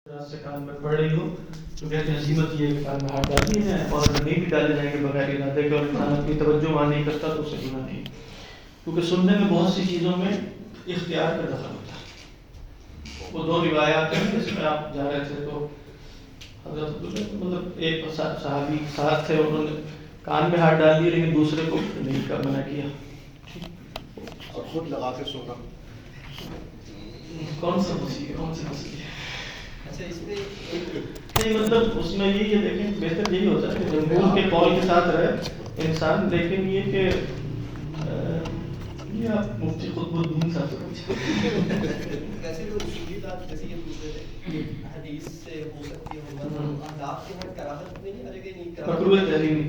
رات سے کان میں پڑ رہی ہو تو کہتے ہیں عظیمت یہ کہ کان میں ہاتھ ڈالنی ہے، اور اگر نہیں بھی ڈالے جائیں گے بغیر ارادے کے اور انسان اپنی توجہ وہاں نہیں کرتا تو اسے گناہ نہیں، کیونکہ سننے میں بہت سی چیزوں میں اختیار کا دخل ہوتا ہے۔ وہ دو روایات ہیں، جس میں آپ جا رہے تھے تو حضرت مطلب ایک صحابی ساتھ تھے، انہوں نے کان میں ہاتھ ڈال دیے لیکن دوسرے کو نہیں کا منع کیا، اور خود لگا کے سونا۔ کون سا مسیح کون سی مسیح اچھا اس میں نہیں، مطلب اس میں یہ دیکھیں بہتر یہی ہوتا ہے کہ جمہور کے قول کے ساتھ رہے انسان، لیکن یہ کہ یہ آپ مفتی خطب الدین صاحب سے ایسے جو اصولی بات جیسے یہ پوچھ رہے تھے حدیث سے ہو سکتی ہے اہداف کے ہر کراہت میں نہیں آ جائے گا، مکروہ تحریمی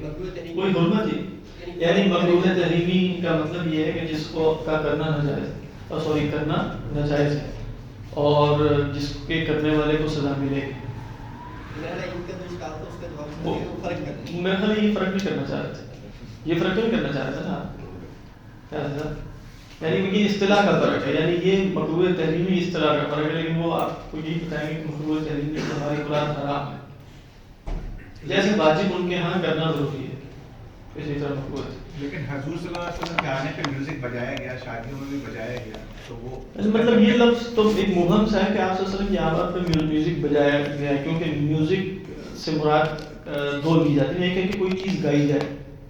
کوئی حرمت ہی، یعنی مکروہ تحریمی کا مطلب یہ ہے کہ جس کو کا کرنا ناجائز اور سوری کرنا ناجائز ہے اور جس کے کرنے والے کو سزا ملے گی۔ میرے خیال یہ فرق نہیں کرنا چاہ رہے تھے، یہ فرق نہیں کرنا چاہ رہے تھے نا، یعنی یہ اصطلاح کا فرق ہے، یعنی یہ مکروہ تحریمی اصطلاح کا فرق ہے، لیکن وہ آپ کو یہی بتائیں گے کہ مکروہ تحریمی ہماری قرآن حرام ہے، جیسے واجب ان کے ہاں کرنا ضروری ہے اسی طرح مکروہ ہے۔ لیکن حضور صلی اللہ علیہ وسلم کے آنے پہ میوزک بجایا گیا، شادیوں میں بھی بجایا گیا، تو وہ مطلب یہ لفظ تو ایک مبہم سا ہے کہ آپ صلی اللہ علیہ وسلم کی آمد پہ میوزک بجایا گیا ہے، کیونکہ میوزک سے مراد دو لی جاتی ہے، ایک ہے کہ کوئی چیز گائی جائے،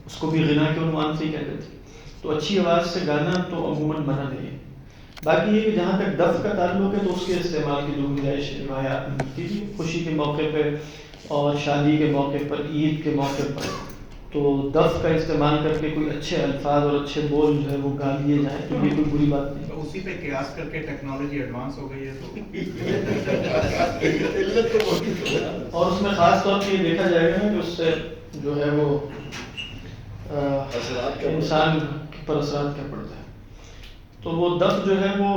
اس کو بھی غنا کے عنوان سے ہی کہتے تھے، تو اچھی آواز سے گانا تو عموماً منع نہیں ہے۔ باقی یہ کہ جہاں تک دف کا تعلق ہے تو اس کے استعمال کی جو گنجائش روایات میں ملتی تھی، خوشی کے موقع پہ اور شادی کے موقع پر، عید کے موقع پر، تو دف کا استعمال کر کے کوئی اچھے الفاظ اور اچھے بول جو ہے وہ گا لیے جائیں تو یہ کوئی بری بات نہیں۔ تو اسی پہ قیاس کر کے ٹیکنالوجی ایڈوانس ہو گئی ہے تو اور اس میں خاص طور پہ یہ دیکھا جائے گا کہ اس سے جو ہے وہ انسان پر اثرات کیا پڑتا ہے، تو وہ دف جو ہے وہ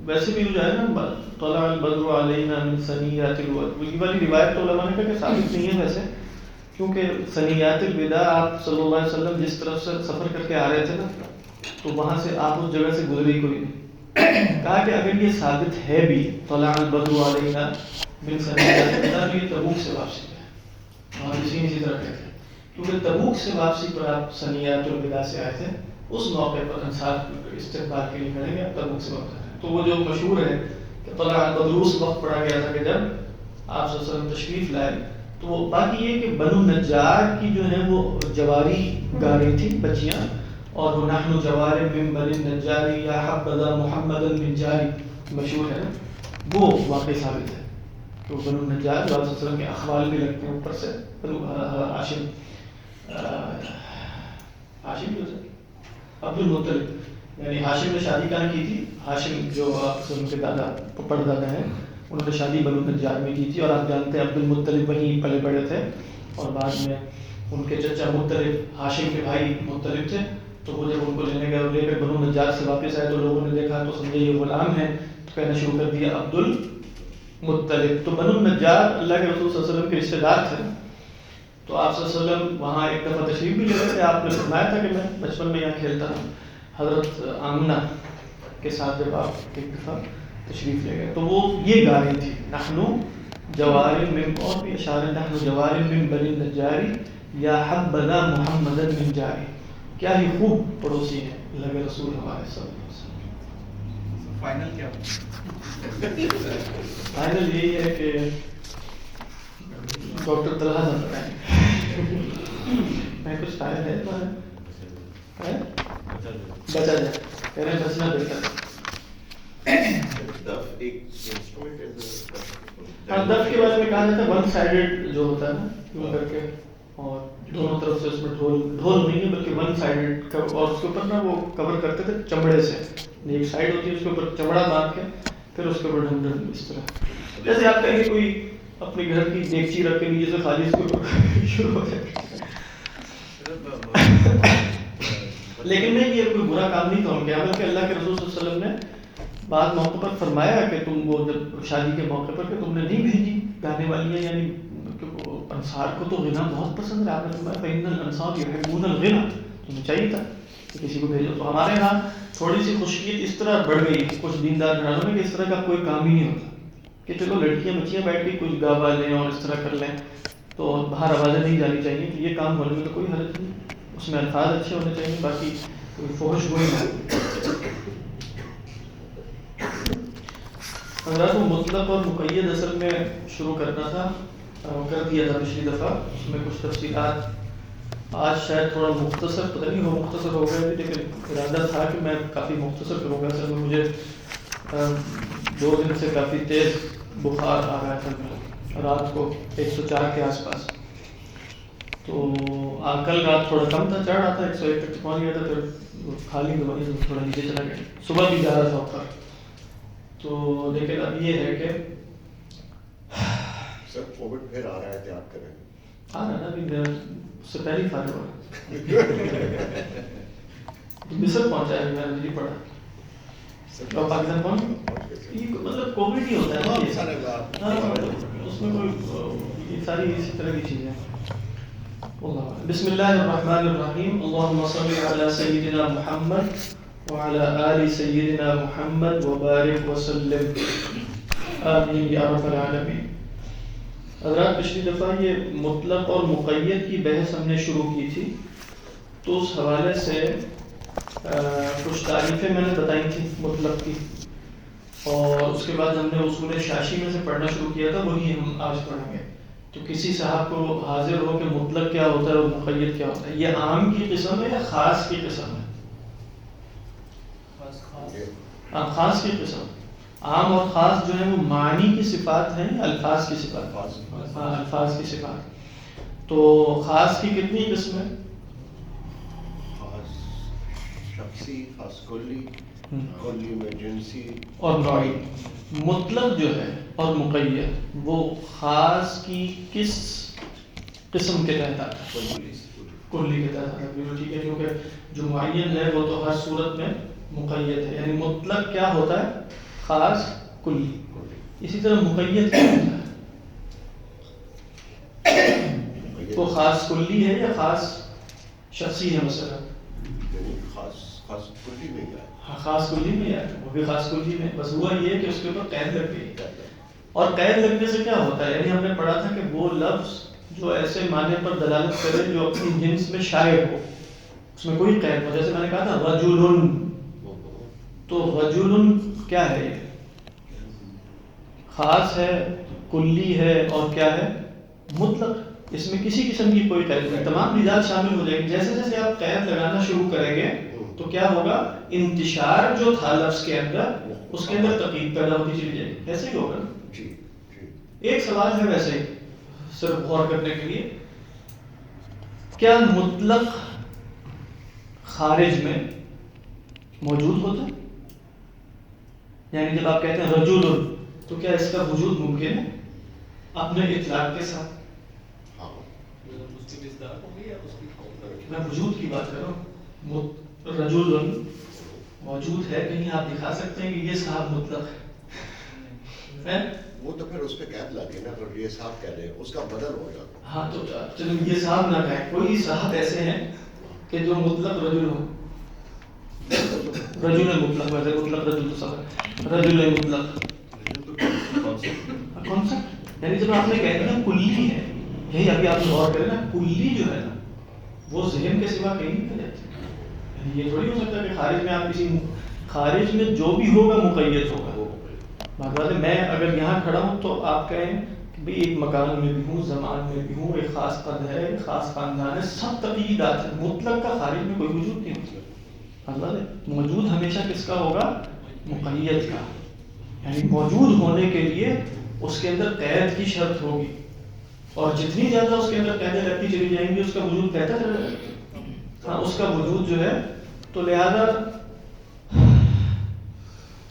ویسے بھی جو ہے نا طلع البدر علینا من ثنیات الوداع، یہ والی روایت تو علماء نے کہا کہ ثابت نہیں ہے ویسے، کیونکہ ثنیات الوداع آپ صلی اللہ علیہ وسلم جس طرف سے سفر کر کے آ رہے تھے نا تو وہاں سے آپ اس جگہ سے گزرے ہی کوئی نہیں، کہا کہ اگر یہ ثابت ہے بھی طلع البدر علینا من ثنیات الوداع تو یہ تبوک سے واپسی ہے، اور اسی طرح کہتے ہیں کیونکہ تبوک سے واپسی پر آپ ثنیات الوداع سے آئے تھے، اس موقع پر انصار استقبال کے لیے کھڑے گے، آپ تبوک سے واپس آئے، تو وہ جو مشہور ہے کہ طلع البدر اس وقت پڑھا گیا تھا کہ جب آپ صلی اللہ علیہ وسلم تشریف لائے، تو باقی یہ کہ بنو نجار کی جو ہے وہ جواری گا رہی تھی بچیاں، اور وہ نحن جوار من بنی نجار یا حبذا محمدا من جاری مشہور ہے نا، وہ واقع ثابت ہے کہ وہ بنو نجار جو آپ صلی اللہ علیہ وسلم کے اخوال بھی لگتے ہیں اوپر سے، بنو ہاشم ہاشم جو تھے عبد المطلب، یعنی ہاشم نے شادی کہاں کی تھی، ہاشم جو آپ صلی اللہ علیہ وسلم کے دادا پردادا ہیں انہوں نے شادی بنو نجار میں کی تھی، اور آپ جانتے ہیں عبد المطلب وہیں پلے بڑے تھے، اور بعد میں ان کے چچا مطلب ہاشم کے بھائی مطلب تھے، تو وہ جب ان کو لینے گئے اور لے کر بنو نجار سے واپس آئے تو لوگوں نے دیکھا تو سمجھے یہ غلام ہے، تو کہنا شروع کر دیا عبد المطلب۔ تو بنو نجار اللہ کے رسول صلی اللہ علیہ وسلم کے رشتے دار تھے، تو آپ صلی اللہ علیہ وسلم وہاں ایک دفعہ تشریف بھی لے رہے تھے، آپ نے فرمایا تھا کہ میں بچپن میں یہاں کھیلتا ہوں، حضرت آمنہ کے ساتھ جب آپ ایک دفعہ تشریف لے گئے تو وہ یہ گا رہی تھی نحن جوار من، اور بھی اشارہ نحن جوار من بنی نجاری یا حبذا محمدا من جاری، کیا ہی خوب پڑوسی ہیں اللہ کے رسول ہمارے صلی اللہ علیہ وسلم۔ فائنل کیا فائنل یہی ہے کہ ڈاکٹر طلحہ نہ بتائیں میں کچھ فائنل ہے تمہارا بچا جائے، کہہ رہے ہیں بچنا بہتر ہے۔ دف کے بارے میں کہا جاتا ہے ون سائڈڈ جو ہوتا ہے نا یوں کر کے، اور دونوں طرف سے اس میں ڈھول نہیں ہے بلکہ ون سائڈڈ، اور اس کے اوپر نا وہ کور کرتے تھے چمڑے سے، ایک سائڈ ہوتی ہے اس کے اوپر چمڑا باندھ کے پھر اس کے اوپر ڈھم اس طرح، جیسے آپ کہیں گے کوئی اپنے گھر کی دیگچی رکھ کے نیچے سے خالی اس کو شروع ہو جائے، لیکن نہیں یہ کوئی برا کام نہیں تھا ان کے، بلکہ اللہ کے رسول صلی اللہ علیہ وسلم نے بعض موقع پر فرمایا کہ تم وہ جب شادی کے موقع پر کہ تم نے نہیں بھیجی گانے والیاں، یعنی انصار کو تو غنا بہت پسند ہے، آپ نے فرمایا فإن الأنصار يحبون الغنى، تمہیں چاہیے تھا کہ کسی کو بھیجو۔ تو ہمارے یہاں تھوڑی سی خشکیت اس طرح بڑھ گئی کچھ دیندار گھرانوں میں کہ اس طرح کا کوئی کام ہی نہیں ہوتا، کہ چلو لڑکیاں بچیاں بیٹھ کے کچھ گا لیں اور اس طرح کر لیں تو باہر آوازیں نہیں جانی چاہیے، تو یہ کام ہونے میں تو کوئی حرج نہیں، اس میں الفاظ اچھے ہونے چاہیے، باقی کوئی فحش گوئی نہ. حضرات وہ مطلق اور مقید اصل میں شروع کرنا تھا، کر دیا تھا پچھلی دفعہ، اس میں کچھ تفصیلات آج شاید تھوڑا مختصر، پتہ نہیں وہ مختصر ہو گئے، لیکن ارادہ تھا کہ میں کافی مختصر کروں گا. اصل میں مجھے 2 دن سے کافی تیز بخار آ رہا تھا، رات کو 104 کے آس پاس، تو کل رات تھوڑا کم تھا، چڑھ رہا تھا 101 تک پہنچ گیا تھا، پھر کھا لی دوائی تو تھوڑا نیچے چلا گیا، صبح بھی جا رہا تھا اوپر. تو لیکن اب یہ ہے کہ سر کووڈ پھر آ رہا ہے، احتیاط کریں. آ رہا نا، ابھی میں اس سے پہلے ہی فارغ ہوا مصر پہنچا ہے، میں نے پڑھا اور پاکستان پہنچ، یہ مطلب کووڈ ہی ہوتا ہے نا، اس میں کوئی یہ ساری اسی طرح کی چیزیں. بسم اللہ الرحمن الرحیم. اللہم صل علی سیدنا محمد وعلی آل سیدنا محمد وبارک وسلم آمین یا رب العالمین. حضرات پچھلی دفعہ یہ مطلق اور مقید کی بحث ہم نے شروع کی تھی، تو اس حوالے سے کچھ تعریفیں میں نے بتائی تھی مطلق کی، اور اس کے بعد ہم نے اصول شاشی میں سے پڑھنا شروع کیا تھا، وہی ہم آج پڑھیں گے. تو کسی صاحب کو حاضر ہو کہ مطلق کیا ہوتا ہے اور مقید کیا ہوتا ہے، یہ عام کی قسم ہے یا خاص کی قسم ہے؟ خاص کی قسم. عام اور خاص جو ہے وہ معنی کی صفات ہیں یا الفاظ کی صفات؟ الفاظ کی صفات. تو خاص کی کتنی قسم ہے؟ خاص شخصی، خاص کلی، کلی میں جنسی اور نوعی. مطلق جو ہے اور مقید وہ خاص کی کس قسم کے تحت آتا ہے؟ کلی کے تحت آتا ہے. ٹھیک ہے، کیونکہ جو معین ہے وہ تو ہر صورت میں مقید ہے. یعنی مطلق کیا ہوتا ہے؟ خاص، کلی. اسی طرح مقید کیا ہوتا ہے؟ تو خاص کلی ہے یا خاص شخصی ہے مثلا؟ یعنی خاص کلی میں گیا. ہاں خاص کلی میں ہے، وہ بھی خاص کلی میں. بس ہوا یہ کہ اس کے اوپر قید لگ گئی. اور قید لگنے سے کیا ہوتا ہے؟ یعنی ہم نے پڑھا تھا کہ وہ لفظ جو ایسے معنی پر دلالت کرے جو اپنی جنس میں شائع ہو، اس میں کوئی قید ہو. جیسے میں نے کہا تھا رجل، تو رجل کیا ہے؟ یہ خاص ہے، کلی ہے اور کیا ہے؟ مطلق. اس میں کسی قسم کی کوئی قید نہیں، تمام رجال شامل ہو جائیں گے. جیسے جیسے آپ قید لگانا شروع کریں گے تو کیا ہوگا؟ انتشار جو تھا لفظ کے اندر، اس کے اندر تقید پیدا ہوتی چلی جائے گی. ایسے ہی ہوگا نا. جی. ایک سوال ہے ویسے ہی صرف غور کرنے کے لیے، کیا مطلق خارج میں موجود ہوتا ہے؟ یعنی جب آپ کہتے ہیں رجل، تو کیا اس کا وجود ممکن ہے اپنے اطلاق کے ساتھ؟ میں وجود کی بات کر رہا ہوں. رجل موجود ہے، کہیں آپ دکھا سکتے ہیں کہ یہ صاحب مطلق ہے؟ وہ تو پھر اس پہ قید لگے نا، اگر یہ صاحب کہہ رہے اس کا بدل ہو جاتا. ہاں تو چلو یہ صاحب نہ کہیں، کوئی صاحب ایسے ہیں کہ جو مطلق رجل ہو. رجل مطلق، ویسے مطلق رجل تو سب ہے، رجل مطلق کون سا؟ یعنی جب آپ نے کہہ دیا کلی ہے، یہی ابھی آپ غور کریں نا، کلی جو ہے نا وہ ذہن کے سوا کہیں نہیں جاتی. یعنی یہ تھوڑی ہو سکتا ہے کہ خارج میں آپ کسی خارج میں جو بھی ہوگا مقید ہوگا. بات ہے میں اگر یہاں کھڑا ہوں تو آپ کہیں کہ بھئی ایک مکان میں بھی ہوں، زمان میں بھی ہوں، ایک خاص قد ہے، ایک خاص خاندان ہے، سب تقییدات ہیں. مطلق کا خارج میں کوئی وجود نہیں ہوتا. اللہ موجود ہمیشہ کس کا ہوگا؟ مقید کا. یعنی موجود ہونے کے لیے اس کے اندر قید کی شرط ہوگی، اور جتنی زیادہ اس کے اندر قیدیں لگتی چلی جائیں گی اس کا وجود کہتا چلا جائے گا. ہاں اس کا وجود جو ہے، تو لہذا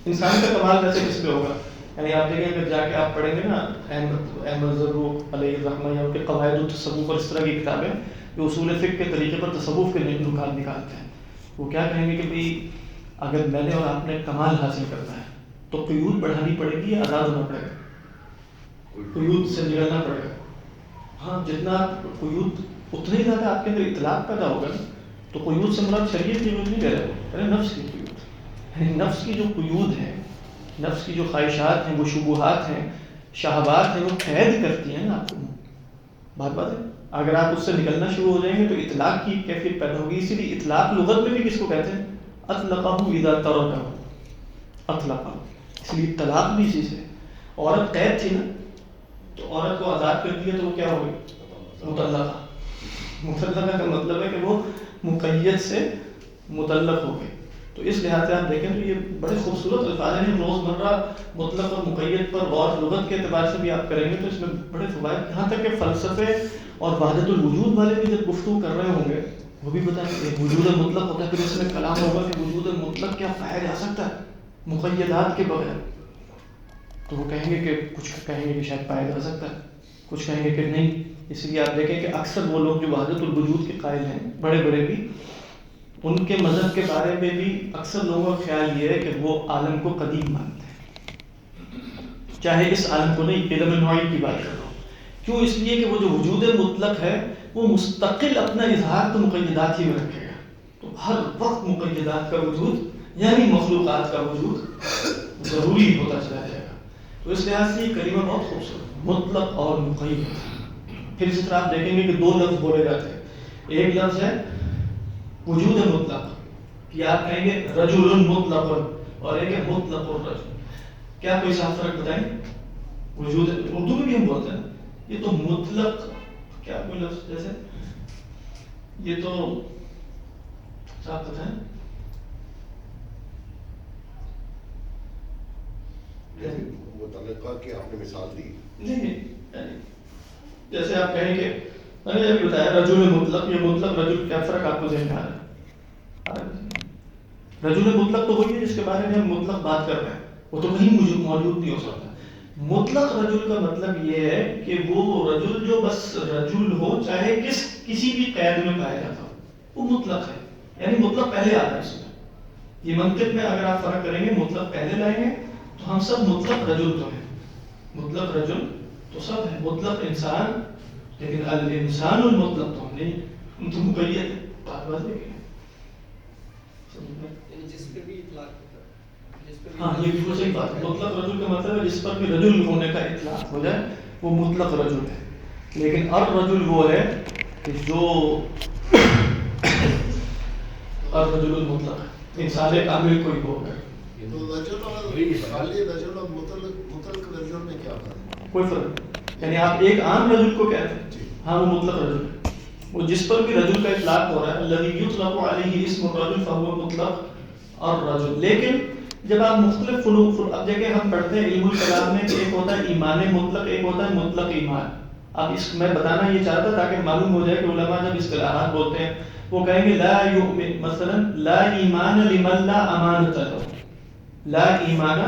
انسان کا کمال ویسے کس پہ ہوگا؟ یعنی آپ دیکھیں اگر جا کے آپ پڑھیں گے نا احمد ضروق علیہ الرحمہ یا ان کے قواعد التصوف اور اس طرح کی کتابیں جو اصول فقہ کے طریقے پر تصوف کے نکات نکالتے ہیں، وہ کیا کہیں گے کہ بھئی اگر میں نے اور آپ نے کمال حاصل کرنا ہے تو قیود بڑھانی پڑے گی یا آزاد ہونا پڑے گا؟ قیود سے نکلنا پڑے گا. ہاں جتنا قیود اتنا ہی زیادہ آپ کے اندر اطلاق پیدا ہوگا نا. تو قیود سے مراد شریعت کی قیود نہیں لے رہے ہیں، نفس کی قیود. یعنی نفس کی جو قیود ہیں، نفس کی جو خواہشات ہیں، وہ شبہات ہیں، شہوات ہیں وہ قید کرتی ہیں نا آپ کو. بات ہے. اگر آپ اس سے نکلنا شروع ہو جائیں گے تو اطلاق کی کیفیت پیدا ہوگی. اسی لیے اطلاق لغت میں بھی کس کو کہتے ہیں؟ اطلقہ اذا ترکہ. اطلقہ. اس لیے طلاق بھی اسی سے. عورت قید تھی نا تو عورت کو آزاد کر دیا تو وہ کیا ہوگی؟ مطلقہ. مطلقہ کا مطلب ہے کہ وہ مقید سے مطلق ہو گئی. تو اس لحاظ سے آپ دیکھیں تو یہ بڑے خوبصورت الفاظ ہیں. روزمرہ مطلق اور مقید پر غور لغت کے اعتبار سے بھی آپ کریں گے تو اس میں بڑے فوائد. یہاں تک کہ فلسفے اور وحدت الوجود والے بھی جب گفتگو کر رہے ہوں گے وہ بھی بتائیں گے وجود مطلق ہوتا ہے. پھر اس میں کلام ہوگا کہ وجود مطلق کیا پایا جا سکتا ہے مقیدات کے بغیر. تو وہ کہیں گے کہ کچھ کہیں گے کہ شاید پایا جا سکتا ہے, کچھ کہیں گے کہ نہیں. اس لیے آپ دیکھیں کہ اکثر وہ لوگ جو وحدت الوجود کے قائل ہیں بڑے بڑے بھی, ان کے مذہب کے بارے میں بھی اکثر لوگوں کا خیال یہ ہے کہ وہ عالم کو قدیم مانتے ہیں. چاہے اس عالم کو نہیں, علم نوعی کی بات کر رہا ہوں. کیوں؟ اس لیے کہ وہ جو وجود مطلق ہے وہ مستقل اپنا اظہار تو مقیدات ہی میں رکھے گا. تو ہر وقت مقیدات کا وجود یعنی مخلوقات کا وجود ضروری ہوتا چلا جائے گا. تو اس لحاظ سے یہ کلمہ بہت خوبصورت, مطلق اور مقید. پھر اسی طرح آپ دیکھیں گے کہ دو لفظ بولے جاتے ہیں. ایک لفظ ہے وجود مطلق یا آپ کہیں گے رجل مطلق, اور ایک ہے مطلق الرجل. کیا کوئی صاف فرق بتائیں؟ وجود اردو میں بھی ہم بولتے ہیں یہ تو مطلق, کیا کوئی لفظ جیسے یہ تو صاف بتائیں. متعلقہ کی آپ نے مثال دی نہیں, جیسے آپ کہیں کہ میں نے ابھی بتایا رجل مطلق, یہ مطلق رجل کیا فرق آپ کو ذہن میں آ رہا ہے؟ رجل مطلق تو وہی ہے جس کے بارے میں ہم مطلق بات کر رہے ہیں, وہ تو کہیں موجود نہیں ہو سکتا. مطلق رجل کا مطلب یہ ہے کہ وہ رجل جو بس رجل ہو چاہے کسی بھی قید میں پایا جاتا ہو, وہ مطلق ہے. یعنی مطلق پہلے آتا ہے اس میں. یہ منطق میں اگر آپ فرق کریں گے مطلق پہلے لائیں گے تو ہم سب مطلق رجل تو ہیں. مطلق رجل تو سب ہے, مطلق انسان, لیکن الانسان المطلق تو ہم نہیں, ہم تو مقید ہے. بات دیکھیں جس پہ بھی اطلاق ہوتا ہے. ہاں یہ بالکل صحیح بات ہے. مطلق رجل کا مطلب ہے جس پر بھی رجل ہونے کا اطلاق ہو جائے وہ مطلق رجل ہے. لیکن الرجل وہ ہے کہ جو الرجل المطلق ہے, انسان کامل کوئی ہو گئے. تو رجل اور خالی رجل اور مطلق رجل میں کیا فرق ہے؟ کوئی فرق نہیں. یعنی آپ ایک عام رجل کو کہتے ہیں, ہاں وہ مطلق رجل ہے, وہ جس پر بھی رجل کا اطلاق ہو رہا ہے. الذی یطلق علیہ اسم الرجل فهو مطلق الرجل. لیکن جب آپ مختلف فنون, اب دیکھیں ہم پڑھتے ہیں علم الکلام میں کہ ایک ہوتا ہے ایمان مطلق, ایک ہوتا ہے مطلق ایمان. اب اس میں بتانا یہ چاہتا تاکہ معلوم ہو جائے کہ علماء جب اصطلاحات بولتے ہیں وہ کہیں گے لا یؤمن, مثلا لا ایمان لمن لا امانۃ له, لا ایمان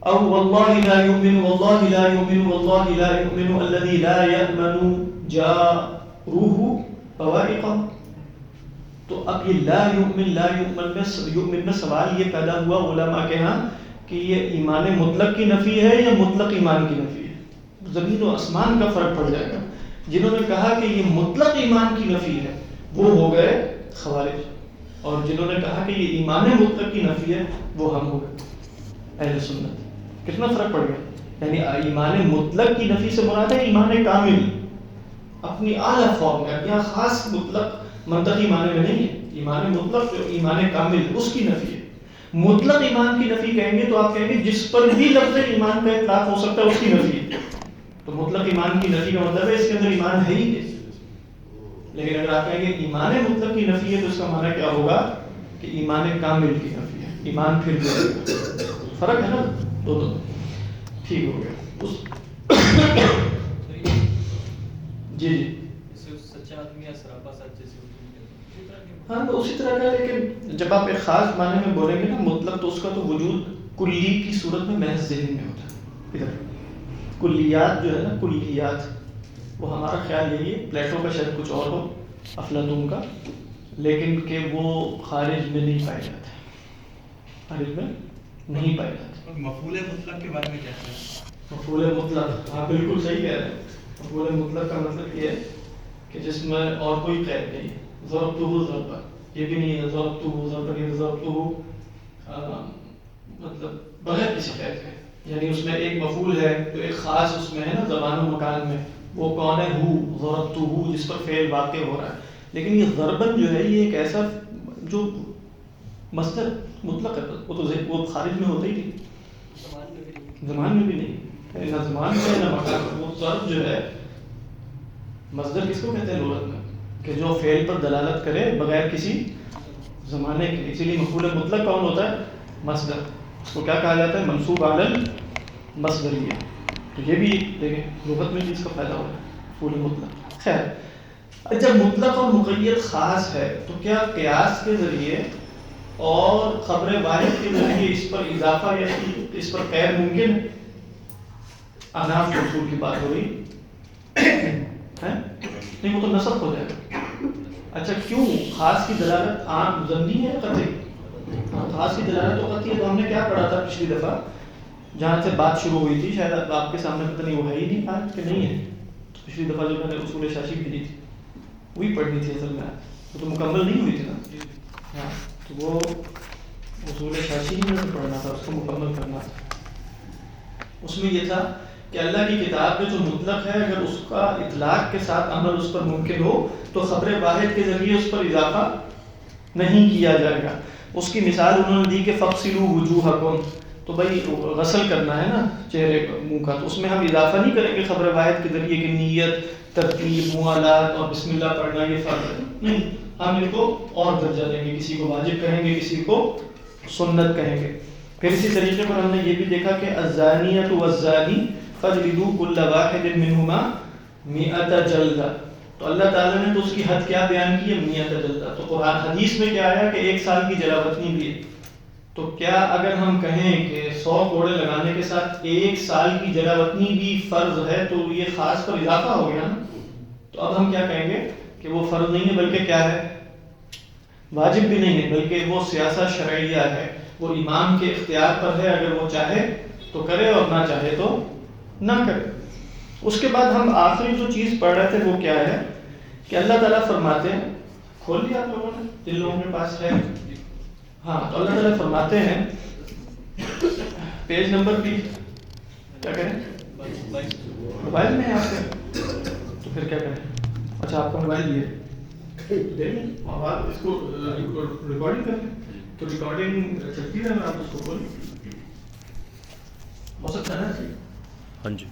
او والله لا یؤمن, والله لا یؤمن, والله لا یؤمن الذي لا یأمن جاره بوائقه. تو اب یہ لا یؤمن میں سوال یہ پیدا ہوا علماء کے ہاں کہ یہ ایمان مطلق کی نفی ہے یا مطلق ایمان کی نفی ہے. زمین و آسمان کا فرق پڑ جائے گا. جنہوں نے کہا کہ یہ مطلق ایمان کی نفی ہے وہ ہو گئے خوارج, اور جنہوں نے کہا کہ یہ ایمان مطلق کی نفی ہے وہ ہم ہو گئے اہل سنت. کتنا فرق پڑ گیا. یعنی ایمان مطلق کی نفی سے مراد ہے ایمان کامل اپنی اعلیٰ فارم میں, یہاں خاص مطلق منطقی معنی میں نہیں ہے. ایمان مطلق جو ایمان کامل اس کی نفی ہے. مطلق ایمان کی نفی کہیں گے تو آپ کہیں گے جس پر بھی لفظ ایمان کا اطلاق ہو سکتا ہے اس کی نفی ہے. تو مطلق ایمان کی نفی کا مطلب ہے اس کے اندر ایمان ہے ہی نہیں. لیکن اگر آپ کہیں گے ایمان مطلق کی نفی ہے تو اس کا معنی کیا ہوگا کہ ایمان کامل کی نفی ہے. ایمان پھر بھی فرق ہے نا دونوں. ٹھیک ہو گیا. جی سچا آدمی یا سراپا سچ جیسے ہاں تو اسی طرح کا. لیکن جب آپ ایک خاص معنی میں بولیں گے نا مطلق تو اس کا تو وجود کلی کی صورت میں محض ذہن میں ہوتا ہے. ادھر کلیات جو ہے نا, کلیات وہ ہمارا خیال یہی ہے, پلیٹو کا شاید کچھ اور ہو, افلاطون کا, لیکن کہ وہ خارج میں نہیں پائے جاتے, خارج میں نہیں پائے جاتے. مفعول مطلق کے بارے میں کیا ہے؟ مفعول مطلق, ہاں بالکل صحیح کہہ رہے ہیں. مفعول مطلق کا مطلب یہ ہے کہ جس میں اور کوئی قید نہیں. ضربتہ ضربا یہ بھی نہیں ہے, ضربتہ ضربا, ضربتہ مطلب بغیر کسی قید کے, یعنی اس میں ایک مفعول ہے جو ایک خاص اس میں ہے نا زمان و مکان میں، وہ کون ہے؟ ہو، ضربتہ، جس پر فعل واقع ہو رہا ہے. لیکن یہ ضربن جو ہے یہ ایک ایسا جو مصدر مطلق ہے، وہ خارج میں ہوتا ہی نہیں، زمان میں بھی نہیں، نہ زمان میں نہ مکان میں. وہ ضرب جو ہے مصدر کس کو کہتے ہیں لغت میں؟ کہ جو فعل پر دلالت کرے بغیر کسی زمانے کے. اسی لیے مفعول مطلق کون ہوتا ہے؟ مصدر. اس کو کیا کہا جاتا ہے؟ منصوب علی المصدریہ. تو یہ بھی دیکھیں لغت میں چیز کا فائدہ ہو رہا ہے مفعول مطلق. خیر، جب مطلق اور مقید خاص ہے تو کیا قیاس کے ذریعے اور خبر واحد کے ذریعے اس پر اضافہ یا اس پر قید ممکن ہے؟ احناف کے اصول کی بات ہو رہی ہے نہیں، وہ تو نسب ہو جائے گا. اچھا کیوں؟ خاص کی دلالت عام ضمنی ہے قطعی؟ خاص کی دلالت تو قطعی ہے. تو ہم نے کیا پڑھا تھا پچھلی دفعہ جہاں سے بات شروع ہوئی تھی، شاید آپ کے سامنے پتہ نہیں وہ ہے ہی نہیں آج کہ نہیں ہے. تو پچھلی دفعہ جو میں نے اصول شاشی بھیجی تھی وہی پڑھنی تھی اصل میں، وہ تو مکمل نہیں ہوئی تھی نا. ہاں تو وہ اصول شاشی ہی میں پڑھنا تھا، اس کو مکمل کرنا تھا. اس میں یہ تھا کہ اللہ کی کتاب میں جو مطلق ہے اگر اس کا اطلاق کے ساتھ عمل اس پر ممکن ہو تو خبر واحد کے ذریعے اس پر اضافہ نہیں کیا جائے گا. اس کی مثال انہوں نے دی کہ فَاغْسِلُوا وُجُوهَكُمْ، تو بھائی غسل کرنا ہے نا چہرے منہ کا، تو اس میں ہم اضافہ نہیں کریں گے خبر واحد کے ذریعے کہ نیت، ترتیب، موالات اور بسم اللہ پڑھنا یہ فرض ہے. نہیں، ہم ان کو اور درجہ دیں گے، کسی کو واجب کہیں گے، کسی کو سنت کہیں گے. پھر اسی طریقے پر ہم نے یہ بھی دیکھا کہ الزانیۃ والزانی فاجلدوا کل واحد منہما 100 جلدہ. تو اللہ تعالیٰ نے تو اس کی حد کیا بیان کی ہے؟ 100 جلدہ. تو قرآن حدیث میں کیا آیا کہ 1 سال کی جلاوطنی بھی ہے. تو کیا اگر ہم کہیں کہ 100 کوڑے لگانے کے ساتھ 1 سال کی جلاوطنی بھی فرض ہے تو یہ خاص پر اضافہ ہو گیا نا؟ تو اب ہم کیا کہیں گے کہ وہ فرض نہیں ہے بلکہ کیا ہے؟ واجب بھی نہیں ہے، بلکہ وہ سیاست شرعیہ ہے، وہ امام کے اختیار پر ہے، اگر وہ چاہے تو کرے اور نہ چاہے تو نہ کرے. اس کے بعد ہم آخری جو چیز پڑھ رہے تھے وہ کیا ہے کہ اللہ تعالیٰ فرماتے ہیں، کھول لیا آپ لوگوں نے جن لوگوں کے پاس ہے؟ ہاں. تو اللہ تعالیٰ فرماتے ہیں پیج نمبر بھی کیا کریں؟ موبائل میں ہے آپ کے، تو پھر کیا کریں؟ اچھا آپ کا موبائل یہ دے لیں اور اس کو ریکارڈنگ کر لیں، تو ریکارڈنگ چلتی رہے، آپ اس کو کھولیں، ہو سکتا ہے نا؟ ہاں جی،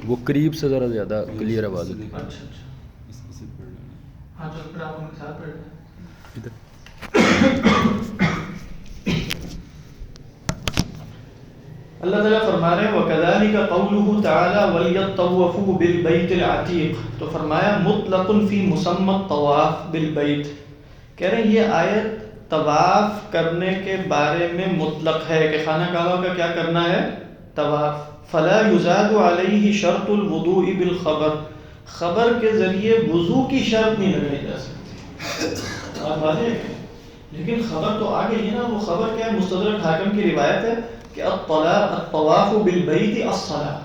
وہ قریب سے ذرا زیادہ کلیئر آواز ہوتی ہے. اچھا اچھا ہاں چلو پھر آپ ان کے ساتھ پڑھ لیں. ادھر اللہ تعالیٰ فرما رہے ہیں وَكَذَلِكَ قَوْلُهُ تَعَالَى وَلْيَطَّوَّفُوا بِالْبَيْتِ الْعَتِيقِ. تو فرمایا مطلق فی مسمى الطواف بالبیت. کہہ رہے ہیں یہ آیت طواف کرنے کے بارے میں مطلق ہے کہ خانہ کعبہ کا کیا کرنا ہے؟ طواف. فلا یزاد علیہ شرط الوضوء بالخبر. خبر کے ذریعے وضو کی شرط نہیں لگائی جا سکتی. آپ واضح ہے لیکن خبر تو آ گئی ہے نا. وہ خبر کیا ہے؟ مستدرک حاکم کی روایت ہے کہ الطواف بالبیت الصلاۃ.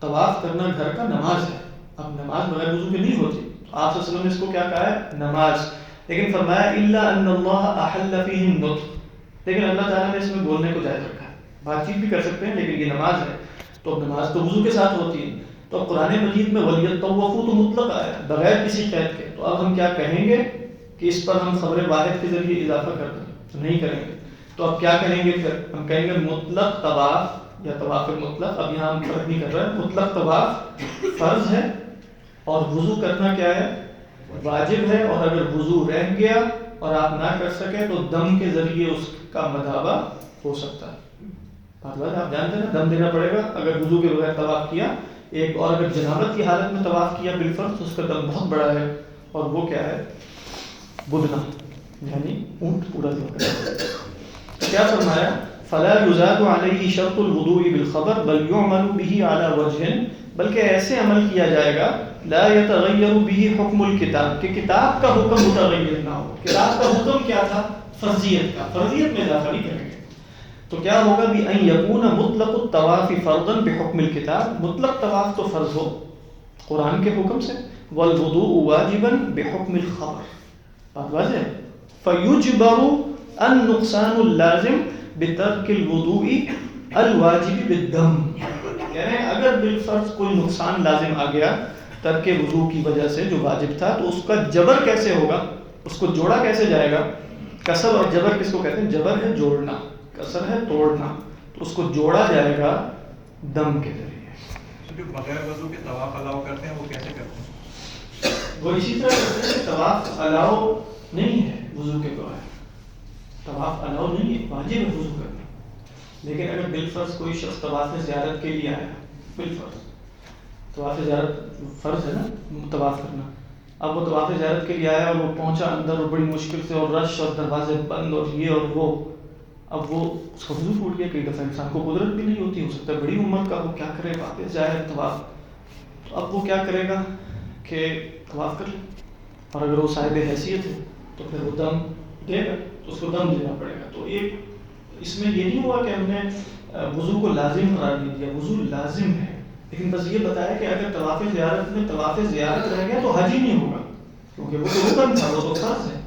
طواف کرنا گھر کا نماز ہے. اب نماز بغیر وضو کے نہیں ہوتی. آپ صلی اللہ علیہ وسلم نے اس کو کیا کہا ہے؟ نماز. لیکن فرمایا الا ان اللہ احل فیہ النطق. لیکن اللہ تعالیٰ نے اس میں بولنے کو جائز رکھا ہے. بات چیت بھی کر سکتے ہیں لیکن یہ نماز ہے تو نماز تو وضو کے ساتھ ہوتی ہے. تو قرآن مجید میں وَلْيَطَّوَّفُوا تو مطلق آیا ہے بغیر کسی قید کے. تو اب ہم کیا کہیں گے کہ اس پر ہم خبر واحد کے ذریعے اضافہ کر دیں؟ تو نہیں کریں گے. تو اب کیا کریں گے پھر؟ ہم کہیں گے مطلق طواف یا طواف مطلق. اب یہاں ہم فرق نہیں کر رہے ہیں. مطلق طواف فرض ہے اور وضو کرنا کیا ہے؟ واجب ہے. اور اگر وضو رہ گیا اور آپ نہ کر سکے تو دم کے ذریعے اس کا مداوع ہو سکتا ہے. بات آپ جانتے ہیں نا، دم دینا پڑے گا اگر وضو کے بغیر طواف کیا. ایک اور اگر جنابت کی حالت میں طواف کیا بالفرض تو اس کا دم بہت بڑا ہے، اور وہ کیا ہے؟ بدنا، یعنی اونٹ پورا دن کرنا. کیا فرمایا؟ فلا یزاد علیہ شرط الوضوء بالخبر بل یعمل به على وجہ. بلکہ ایسے عمل کیا جائے گا لا یتغیر به حکم الکتاب، کہ کتاب کا حکم متغیر نہ ہو. کتاب کا حکم کیا تھا؟ فرضیت کا. فرضیت میں اضافہ نہیں کریں گے. تو کیا ہوگا بھی ان یکون مطلق الطواف فرضا بحکم الکتاب. مطلق طواف تو فرض ہو قرآن کے حکم سے، والوضوء واجبا بحکم الخبر. بات واضح ہے. فیجبر النقصان اللازم بترک الوضوء الواجب بالدم، کہہ رہے ہیں اگر بالفرض کوئی نقصان لازم آ گیا ترک وضو کی وجہ سے جو واجب تھا تو اس کا جبر کیسے ہوگا، اس کو جوڑا کیسے جائے گا؟ کسر اور جبر کس کو کہتے ہیں؟ جبر ہے جوڑنا، کسر ہے توڑنا، تو اس کو جوڑا جائے گا دم کے ذریعے۔ جو بغیر وضو کے طواف الاؤ کرتے ہیں وہ کیسے کرتے ہیں؟ وہ اسی طرح کرتے ہیں کہ طواف الاؤ نہیں ہے وضو کے بغیر، طواف الاؤ نہیں ہے، واجب ہے وضو کرنا، لیکن اگر بالفرض کوئی شخص طواف زیارت کے لیے آیا، بالفرض طواف زیارت فرض ہے نا طواف کرنا، اب وہ طواف زیارت کے لیے آیا اور وہ پہنچا اندر اور بڑی مشکل سے اور رش اور دروازے بند اور یہ اور وہ، اب وہ اس کا وضو ٹوٹ گیا، کئی دفعہ انسان کو قدرت بھی نہیں ہوتی، ہو سکتا ہے بڑی عمر کا، وہ کیا کرے واپس جائے طواف، تو اب وہ کیا کرے گا کہ طواف کر لے، اور اگر وہ صاحب حیثیت ہے تو پھر وہ دم دے گا، تو اس کو دم دینا پڑے گا۔ تو ایک اس میں یہ نہیں ہوا کہ ہم نے وضو کو لازم قرار نہیں دیا، وضو لازم ہے، لیکن بس یہ بتایا کہ اگر طواف زیارت میں طواف زیارت رہ گیا تو حج ہی نہیں ہوگا، کیونکہ وہ تو رکن تھا، وہ تو فرض ہے،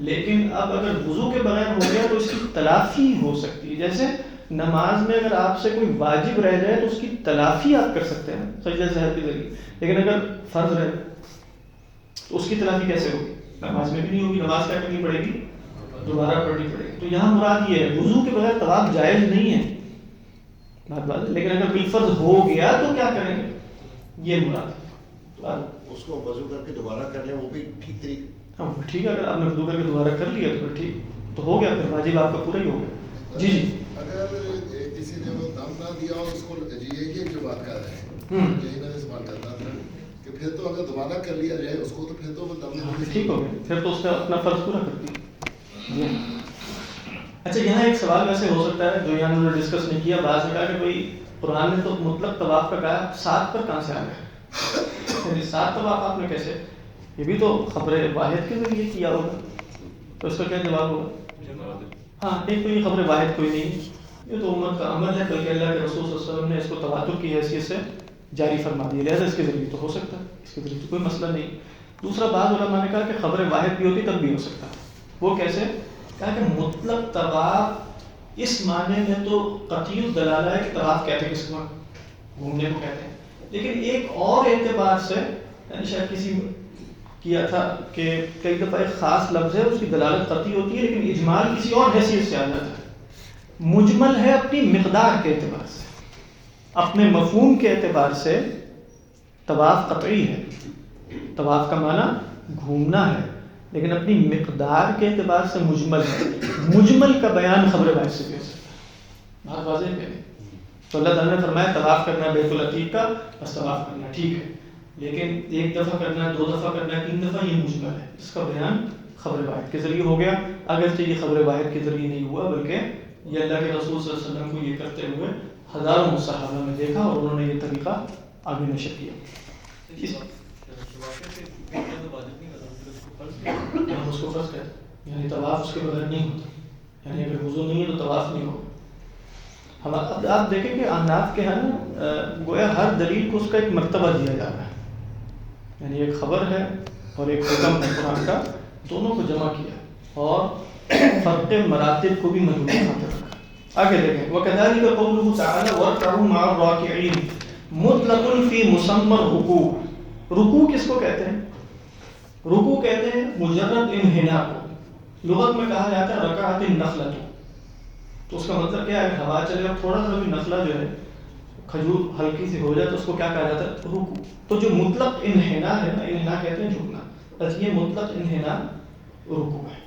لیکن اب اگر وضو کے بغیر ہو گیا تو اس کی تلافی ہو سکتی ہے، جیسے نماز میں اگر آپ سے کوئی واجب رہ جائے تو اس کی تلافی آپ کر سکتے ہیں سجدہ سہو کے ذریعے، لیکن اگر فرض رہے تو اس کی تلافی کیسے ہوگی؟ نماز میں بھی نہیں ہوگی، نماز کیا کرنی پڑے گی؟ دوبارہ پڑھنی پڑے گی۔ تو یہاں مراد یہ ہے وضو کے بغیر طواف جائز نہیں ہے، بات، لیکن اگر بالفرض ہو گیا تو کیا کریں گے، یہ مراد ہے۔ اس کو وضو کر کے دوبارہ کر لیں، وہ بھی ٹھیک طریقے، ہاں ٹھیک ہے، اگر آپ نے وضو کر کے دوبارہ کر لیا تو پھر ٹھیک تو ہو گیا، پھر واجب آپ کا پورا ہی ہو گیا۔ جی جی، اگر کسی نے وہ دم نہ دیا اور اس کو یہ جو بات کر رہے ہیں، یہی میں نے سوال کرنا تھا کہ پھر تو اگر دوبارہ کر لیا جائے اس کو تو پھر تو وہ دم نہ، ٹھیک ہو گیا، پھر تو اس نے اپنا فرض پورا کر دیا۔ اچھا یہاں ایک سوال ویسے ہو سکتا ہے جو یہاں انہوں نے ڈسکس نہیں کیا، بعض نے کہا کہ بھائی قرآن نے تو مطلق طواف کا کہا، 7 پر کہاں سے آ گئے، 7 طواف آپ نے کیسے، یہ بھی تو خبر واحد کے ذریعے کیا ہوگا، تو اس کا کیا جواب ہوگا؟ ہاں ایک تو یہ خبر واحد کوئی نہیں، یہ تو امت کا عمل ہے، بلکہ اللہ کے رسول صلی اللہ علیہ وسلم نے اس کو تواتر کی حیثیت سے جاری فرما دیا، لہٰذا اس کے ذریعے تو ہو سکتا ہے، اس کے ذریعے تو کوئی مسئلہ نہیں۔ دوسرا بعض علماء نے کہا کہ خبر واحد بھی ہوتی تب بھی ہو سکتا ہے، وہ کیسے؟ کہا کہ مطلق طواف اس معنی میں تو قطعی الدلالہ ہے کہ طواف کہتے کس کو، گھومنے کو کہتے ہیں، لیکن ایک اور اعتبار سے یعنی شاید کسی کیا تھا کہ کئی دفعہ ایک خاص لفظ ہے اس کی دلالت قطعی ہوتی ہے لیکن اجمال کسی اور حیثیت سے آ جاتا ہے، مجمل ہے اپنی مقدار کے اعتبار سے، اپنے مفہوم کے اعتبار سے طواف قطعی ہے، طواف کا معنی گھومنا ہے، لیکن اپنی مقدار کے اعتبار سے مجمل ہے، مجمل کا بیان خبر واحد سے کیا سکتا ہے، بات واضح ہے۔ تو اللہ تعالیٰ نے فرمایا طواف کرنا بیت العتیق کا، بس طواف کرنا ٹھیک ہے، لیکن 1 دفعہ کرنا ہے، 2 دفعہ کرنا ہے، 3 دفعہ، یہ مجمل ہے، اس کا بیان خبر واحد کے ذریعے ہو گیا، اگرچہ یہ خبر واحد کے ذریعے نہیں ہوا بلکہ یہ اللہ کے رسول صلی اللہ علیہ وسلم کو یہ کرتے ہوئے ہزاروں صحابہ نے دیکھا اور انہوں نے یہ طریقہ آگے نشر کیا۔ ہم اس کو فرض کہتے ہیں، یعنی طواف اس کے بغیر نہیں ہوتا، یعنی اگر وضو نہیں ہے تو طواف نہیں ہوگا۔ ہم اب آپ دیکھیں کہ احناف کے ہاں گویا ہر دلیل کو اس کا ایک مرتبہ دیا جا رہا ہے، یعنی ایک خبر ہے اور ایک حکم ہے قرآن کا، دونوں کو جمع کیا اور فرق مراتب کو بھی مجموع خاطر رکھا۔ آگے دیکھیں وَكَذَلِكَ قَوْلُهُ تَعَالَى وَارْكَعُوا مَعَ الرَّاكِعِينَ مُطْلَقٌ فِي مُسَمَّى الرُّكُوعِ، رکوع کس کو کہتے ہیں؟ رکوع کہتے ہیں مجرد انحناء کو، لغت میں کہا جاتا ہے رکعت النخلۃ، تو اس کا مطلب کیا ہے؟ ہوا چلے اور تھوڑا سا بھی نخلہ جو ہے کھجور ہلکی سی ہو جائے تو اس کو کیا کہا جاتا ہے؟ رکوع۔ تو جو مطلق انحناء ہے نا، انحناء کہتے ہیں جھکنا، بس یہ مطلق انحناء رکوع ہے۔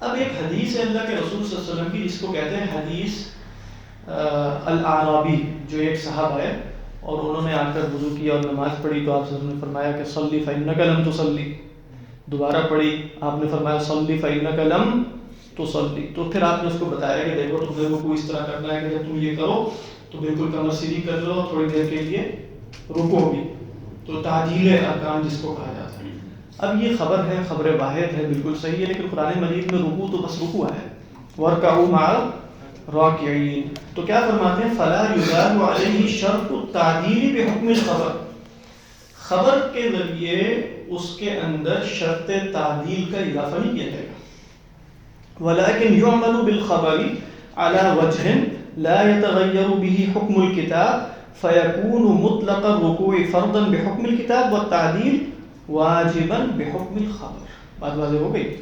اب ایک حدیث ہے اللہ کے رسول صلی اللہ علیہ وسلم کی جس کو کہتے ہیں حدیث الاعرابی، جو ایک صاحب ہے اور انہوں نے آ کر وضو کیا اور نماز پڑھی تو آپ نے فرمایا کہ صلی فإنک لم تصلی، دوبارہ پڑھی آپ نے فرمایا صلی فإنک لم تصلی، تو پھر آپ نے اس کو بتایا کہ دیکھو تمہیں رکوع اس طرح کرنا ہے کہ جب تم یہ کرو تو بالکل کمر سیدھی کر لو اور تھوڑی دیر کے لیے رکو بھی، تو تعجیل ارکان جس کو کہا جاتا ہے۔ اب یہ خبر ہے، خبر واحد ہے، بالکل صحیح ہے، لیکن قرآن مجید میں رکوع تو بس رکوع ہے، وَارْكَعُوا مَعَ الرَّاكِعِينَ، تو کیا فرماتے ہیں فَلَا يُزَادُ عَلَيْهِ شَرْطُ التَّعْدِيلِ بِحُكْمِ الْخَبَرِ، خبر کے ذریعے اس کے اندر شرط تعدیل کا اضافہ نہیں کیا جائے گا، ولكن يعمل بالخبر على وجه لا يتغير به حكم الكتاب فيكون مطلق الركوع فرضا بحكم الكتاب والتعديل واجبا بحكم الخبر. بات واضح ہو گئی؟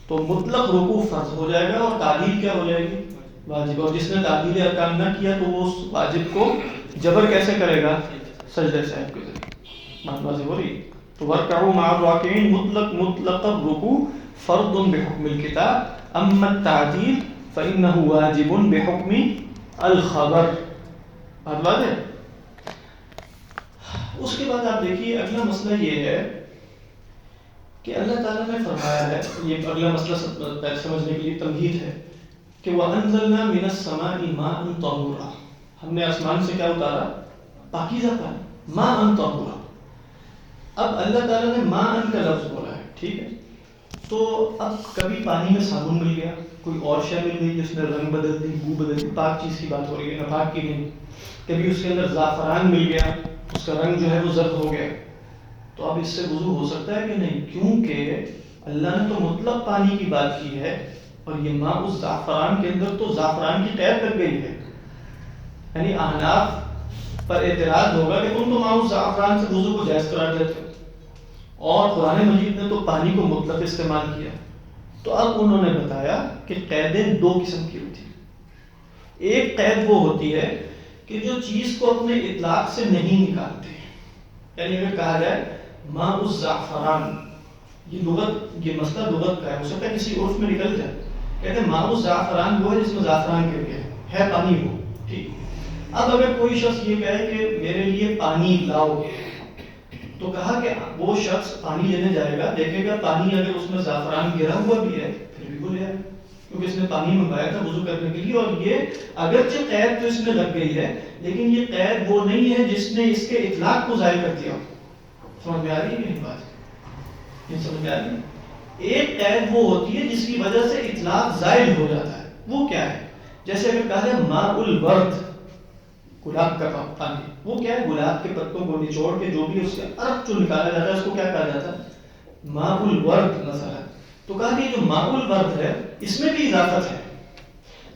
تو مطلق رکوع فرض ہو جائے گا اور تعدیل کیا ہو جائے گی؟ واجب. اور جس نے تعدیل ارکان نہ کیا تو وہ اس واجب کو جبر کیسے کرے گا؟ سجدہ صاحب کے ذریعے. بات واضح ہو رہی ہے؟ تو وَارْكَعُوا مَعَ الرَّاكِعِينَ مطلق الرکوع فرض بحکم الکتاب اما التعدیل فإنه واجب بحکم الخبر. بات واضح ہے؟ اس کے بعد آپ دیکھیے اگلا مسئلہ یہ ہے کہ اللہ تعالیٰ نے فرمایا ہے، یہ اگلا مسئلہ سمجھنے کے لیے تمہید ہے کہ وَأَنزَلْنَا مِنَ السَّمَاءِ مَاءً طَهُورًا، ہم نے آسمان سے کیا اتارا؟ پاکیزہ پانی، ماءً طَهُورًا. اب اللہ تعالیٰ نے ماءً کا لفظ بولا ہے، ٹھیک ہے؟ تو اب کبھی پانی میں صابن مل گیا، کوئی اور شے مل گئی جس نے رنگ بدل دی، بو بدل دی، پاک چیز کی بات ہو رہی ہے، ناپاک کی نہیں. کبھی اس کے اندر زعفران مل گیا، اس کا رنگ جو ہے وہ زرد ہو گیا، تو اب اس سے وضو ہو سکتا ہے کہ نہیں؟ کیونکہ اللہ نے تو مطلق پانی کی بات کی ہے اور یہ ماء اس زعفران کے اندر تو زعفران کی قید لگ گئی ہے. یعنی احناف پر اعتراض ہوگا کہ تم تو ماء اس زعفران سے وضو کو جائز قرار دیتے ہو، اور قرآن مجید نے تو پانی کو مطلق استعمال کیا. تو اب انہوں نے بتایا کہ قیدیں دو قسم کی ہوتی ہیں. ایک قید وہ ہوتی ہے کہ جو چیز کو اپنے اطلاق سے نہیں نکالتے، یعنی اگر کہا جائے ماء الزعفران، یہ لغت، یہ مسئلہ لغت کا ہے، ہو سکتا ہے کسی عرف میں نکل جائے. کہتے ہیں ماء الزعفران وہ ہے جس میں زعفران گر گیا ہے، پانی وہ، ٹھیک. اب اگر کوئی شخص یہ کہے کہ میرے لیے پانی لاؤ، تو کہا کہ وہ شخص پانی لینے جائے گا، دیکھے گا پانی اگر اس میں زعفران گرا ہوا بھی ہے پھر بھی وہ لے آئے، کیونکہ اس نے پانی منگایا تھا وضو کرنے کے لیے. اور یہ اگرچہ قید تو اس میں لگ گئی ہے، لیکن یہ قید وہ نہیں ہے جس نے اس کے اطلاق کو ظاہر کر دیا. سمجھ میں آ رہی ہے یہ بات؟ یہ سمجھ میں آ رہی ہے؟ ایک قید وہ ہوتی ہے جس کی وجہ سے اطلاق زائل ہو جاتا ہے. وہ کیا ہے؟ جیسے اگر کہا جائے ماء الورد، گلاب کا پانی، وہ کیا ہے؟ گلاب کے پتوں کو نچوڑ کے جو بھی اس کا عرق جو نکالا جاتا ہے اس کو کیا کہا جاتا ہے؟ ماء الورد مثلا. تو کہا کہ جو ماء الورد ہے اس میں بھی اضافت ہے،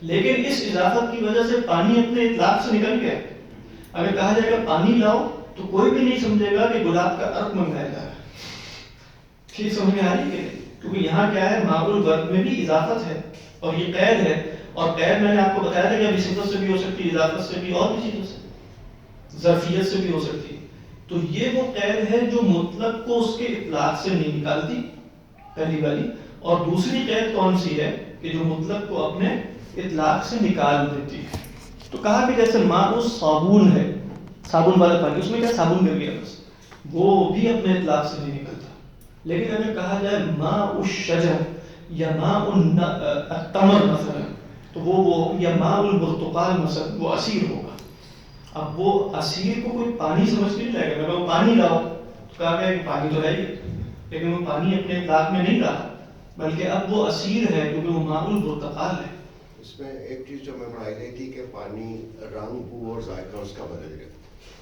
لیکن اس اضافت کی وجہ سے پانی اپنے اطلاق سے نکل گیا. اگر کہا جائے گا پانی لاؤ تو کوئی بھی نہیں سمجھے گا کہ گلاب کا عرق منگایا جا رہا ہے. ٹھیک سمجھ میں آ رہی ہے؟ کیونکہ یہاں کیا ہے؟ ماء الورد میں بھی اضافت ہے اور یہ قید ہے. اور قید میں نے آپ کو بتایا تھا کہ ابھی صفت سے بھی ہو سکتی ہے، اضافت سے بھی، اور بھی چیزوں سے، ظرفیت سے بھی ہو سکتی ہے. تو یہ وہ قید ہے جو مطلق کو اس کے اطلاق سے نہیں نکالتی، پہلی والی. اور دوسری قید کون سی ہے کہ جو مطلق کو اپنے اطلاق سے نکال دیتی ہے. تو کہا کہ جیسے ماء الصابون ہے، صابن والا پانی، اس میں کیا صابن گر گیا بس، وہ بھی اپنے اطلاق سے نہیں نکلتا. لیکن اگر کہا جائے ماء الشجر یا ماء التمر مثلا، تو وہ یا ماء البرتقال مثلا، وہ عصیر ہوگا. اب وہ عصیر کو کوئی پانی سمجھ کے نہیں جائے گا. اگر وہ پانی لاؤ تو کہا گیا کہ پانی تو ہے ہی، لیکن وہ پانی اپنے اطلاق میں نہیں رہا، بلکہ اب وہ عصیر ہے کیونکہ وہ ماء البرتقال ہے. اس میں ایک چیز جو میں پڑھائی گئی تھی کہ پانی رنگ، بو اور ذائقہ اس کا بدل گیا.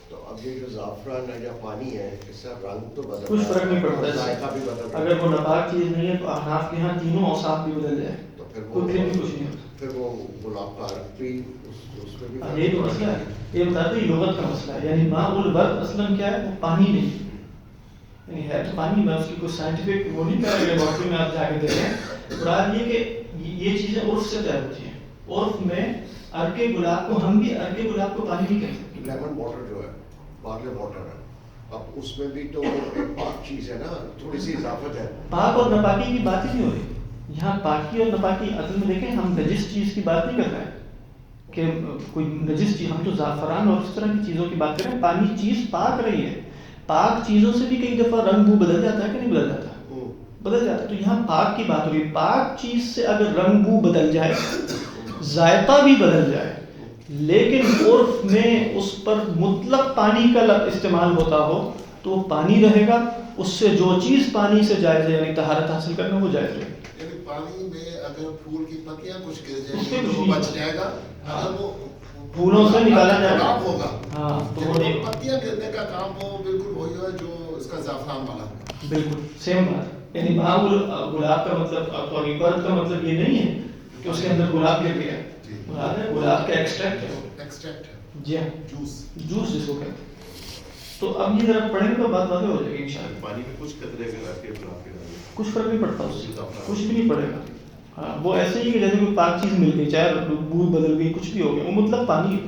تو اب یہ جو زعفران ہے یا پانی ہے، اس کا رنگ تو بدل، کچھ فرق نہیں پڑتا، ذائقہ بھی بدل گیا. اگر وہ ناپاک چیز نہیں ہے تو احناف کے ہاں تینوں اوصاف بھی بدل جائے تو پھر کوئی بھی کچھ نہیں ہوتا. پھر وہ گلاب کا عرق بھی اس میں بھی. یہی تو مسئلہ ہے، یہ بتاتے ہیں لغت کا مسئلہ ہے. یعنی ماء الورد اصلاً کیا ہے؟ وہ پانی نہیں، یعنی ہے تو پانی. میں اس کی کوئی سائنٹیفک وہ نہیں کر رہا، لیبارٹری میں آپ جا کے دیکھیں. مراد یہ کہ یہ چیزیں عرف سے طے ہوتی ہیں. عرف میں عرق گلاب کو ہم بھی عرق گلاب کو پانی نہیں کہتے. لیمن واٹر جو ہے، بارلے واٹر ہے، اب اس میں بھی تو ایک پاک چیز ہے نا، تھوڑی سی اضافت ہے. پاک اور ناپاکی کی بات ہی نہیں ہو رہی یہاں. پاکی اور ناپاکی اصل میں دیکھیں، ہم نجس چیز کی بات نہیں کر رہے ہیں کہ کوئی نجس چیز، ہم تو زعفران اور اس طرح کی چیزوں کی بات کر رہے ہیں. پانی چیز پاک رہی ہے. پاک چیزوں سے بھی کئی دفعہ رنگ بو بدل جاتا ہے کہ نہیں بدل جاتا؟ بدل جاتا ہے. تو یہاں پاک کی بات ہو رہی ہے. پاک چیز سے اگر رنگ بو بدل جائے، ذائقہ بھی بدل جائے، لیکن عرف میں اس پر مطلق پانی کا استعمال ہوتا ہو تو وہ پانی رہے گا. اس سے جو چیز پانی سے جائز ہے، یعنی طہارت حاصل کرنا، وہ جائز رہے گا. یعنی پانی میں اگر پھول کی پتیاں کچھ گر جائیں گی تو وہ بچ جائے گا. اگر وہ پھولوں سے نکالا جائے گا ہوگا، ہاں تو وہ پتیاں گرنے کا کام وہ بالکل وہی ہے جو اس کا زعفران والا. بالکل سیم بات. یعنی وہاں گلاب کا مطلب طریقت کا مطلب یہ نہیں ہے کہ اس کے اندر گلاب گر گیا، مراد ہے گلاب کا ایکسٹریکٹ ہے، ایکسٹریکٹ ہے، جی ہاں، جوس جوس جس کو کہتے ہیں. تو اب یہ ذرا پڑھیں گے تو بات واضح ہو جائے گی انشاءاللہ. پانی میں کچھ قطرے اگر آپ کے گلاب کے ڈالیں کچھ فرق نہیں پڑتا اس سے، کچھ بھی نہیں پڑے گا. ہاں وہ ایسے ہی کہ جیسے کوئی پاک چیز مل گئی، چاہے بو بدل گئی، کچھ بھی ہو گیا، وہ مطلب پانی ہے،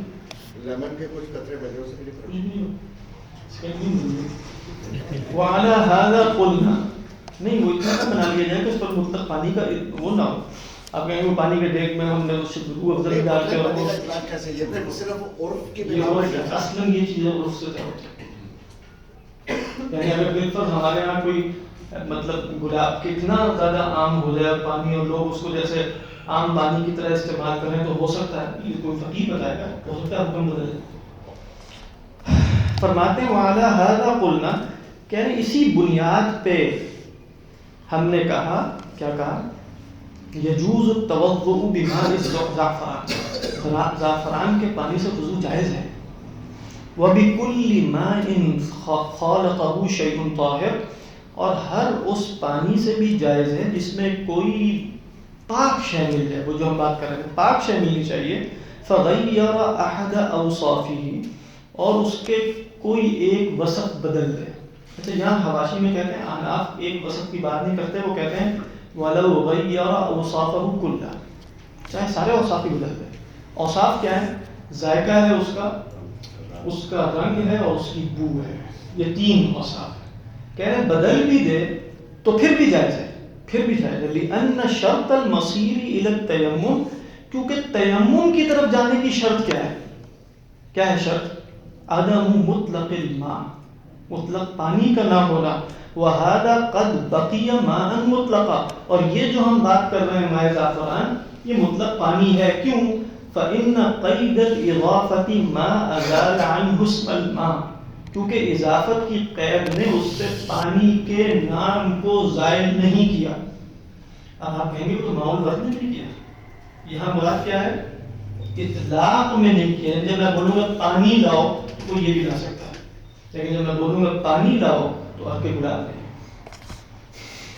لیمن کے کچھ قطرے میں جو سے کچھ بھی نہیں ہو. اس کا نہیں مل گئی. وعلى هذا قلنا، نہیں وہ اتنا نہ بنا لیا جائے کہ اس پر مطلق پانی کا وہ نہ ہو. آپ کہیں گے وہ پانی کے ڈیک میں ہم نے روح افزل ڈال کے اور وہ کیسے یہ صرف عرف کی یہ اور اصلاً یہ چیزیں عرف سے طے ہوتی ہیں. یعنی اگر بالفرض ہمارے یہاں کوئی مطلب گلاب کتنا زیادہ عام ہو جائے پانی اور لوگ اس کو جیسے عام پانی کی طرح استعمال کریں تو ہو سکتا ہے یہ کوئی فقیر بتائے گا، ہو سکتا ہے حکم بدل جائے. فرماتے ہیں وعلیٰ هذا قلنا، کہہ رہے اسی بنیاد پہ ہم نے کہا، کیا کہا، یجوز التوضؤ بماء الزعفران، زعفران کے پانی سے وضو جائز ہے. وَبِكُلِّ مَاءٍ خَالَطَهُ شَيْءٌ طَاهِرٌ، اور ہر اس پانی سے بھی جائز ہے جس میں کوئی پاک شے مل جائے، وہ جو ہم بات کر رہے ہیں پاک شے ملنی چاہیے. فَغَيَّرَ أَحَدَ أَوْصَافِهِ، اور اس کے کوئی ایک وصف بدل دے. اچھا یہاں حواشی میں کہتے ہیں احناف ایک وصف کی بات نہیں کرتے، وہ کہتے ہیں وَلَوْ غَيَّرَ أَوْصَافَهُ كُلَّهَا، چاہے سارے اوصاف ہی بدل دے. اوصاف کیا ہے؟ ذائقہ ہے اس کا رنگ ہے اور اس کی بو ہے، یہ تین اوصاف ہیں. کہہ رہے ہیں بدل بھی دے تو پھر بھی جائز ہے، پھر بھی جائز ہے. لِأَنَّ شَرْطَ الْمَصِيرِ إِلَى التَّيَمُّمِ، کیونکہ تیمم کی طرف جانے کی شرط کیا ہے؟ کیا ہے شرط؟ عدم مطلق الماء، مطلق پانی کا نہ ہونا. وَهَذَا قَدْ بَقِيَ مَاءً مُطْلَقًا، اور یہ جو ہم بات کر رہے ہیں مائع زعفران یہ مطلق پانی ہے. کیوں؟ فَإِنَّ قَيْدَ الْإِضَافَةِ مَا أَزَالَ عَنْهُ اسْمَ الْمَاءِ، کیونکہ اضافت کی قید نے اس سے پانی کے نام کو زائل نہیں کیا. اب آپ کہیں گے تو ماء الورد نے نہیں کیا، یہاں مراد کیا ہے؟ اطلاق میں نہیں کیا. جب میں بولوں گا پانی لاؤ تو یہ بھی لا سکتا ہے، لیکن جب میں بولوں گا پانی لاؤ تو آپ کے گلاب نہیں.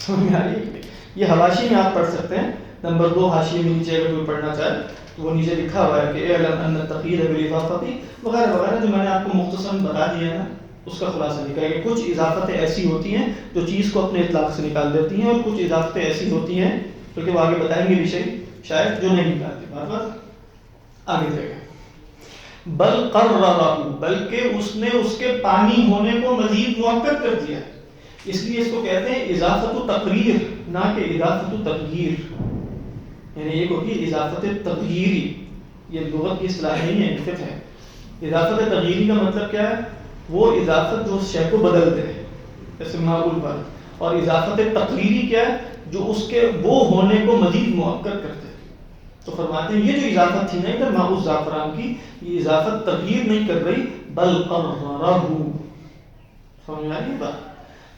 سمجھ میں آ رہی ہے؟ یہ حواشی میں آپ پڑھ سکتے ہیں. نمبر 2 حاشیے میں نیچے اگر کوئی پڑھنا چاہے تو وہ نیچے لکھا ہوا ہے کہ اعلم ان التقیید بالاضافۃ وغیرہ وغیرہ، جو میں نے آپ کو مختصراً بتا دیا ہے اس کا خلاصہ لکھا ہے کہ کچھ اضافتیں ایسی ہوتی ہیں جو چیز کو اپنے اطلاق سے نکال دیتی ہیں، اور کچھ اضافتیں ایسی ہوتی ہیں جو کہ وہ آگے بتائیں گے بھی شاید جو نہیں نکالتی. بات آگے جائے گا. بل قررہ، بلکہ اس نے اس کے پانی ہونے کو مزید مؤکد کر دیا، اس لیے اس کو کہتے ہیں اضافت و تقریر نہ کہ اضافت و تغییر. یعنی ایک ہوتی ہے اضافت تغییری، یہ لغت کی اصطلاح نہیں ہے، فقہ ہے. اضافت تغییری کا مطلب کیا ہے؟ وہ اضافت جو اس شے کو بدل دے، جیسے معقول بات. اور اضافت تقریری کیا ہے؟ جو اس کے وہ ہونے کو مزید مؤکد کرتے. تو فرماتے ہیں یہ جو اضافت تھی نا ادھر ماء الزعفران کی، یہ اضافت تغییر نہیں کر رہی بل قررہ. سمجھ میں آ رہی بات؟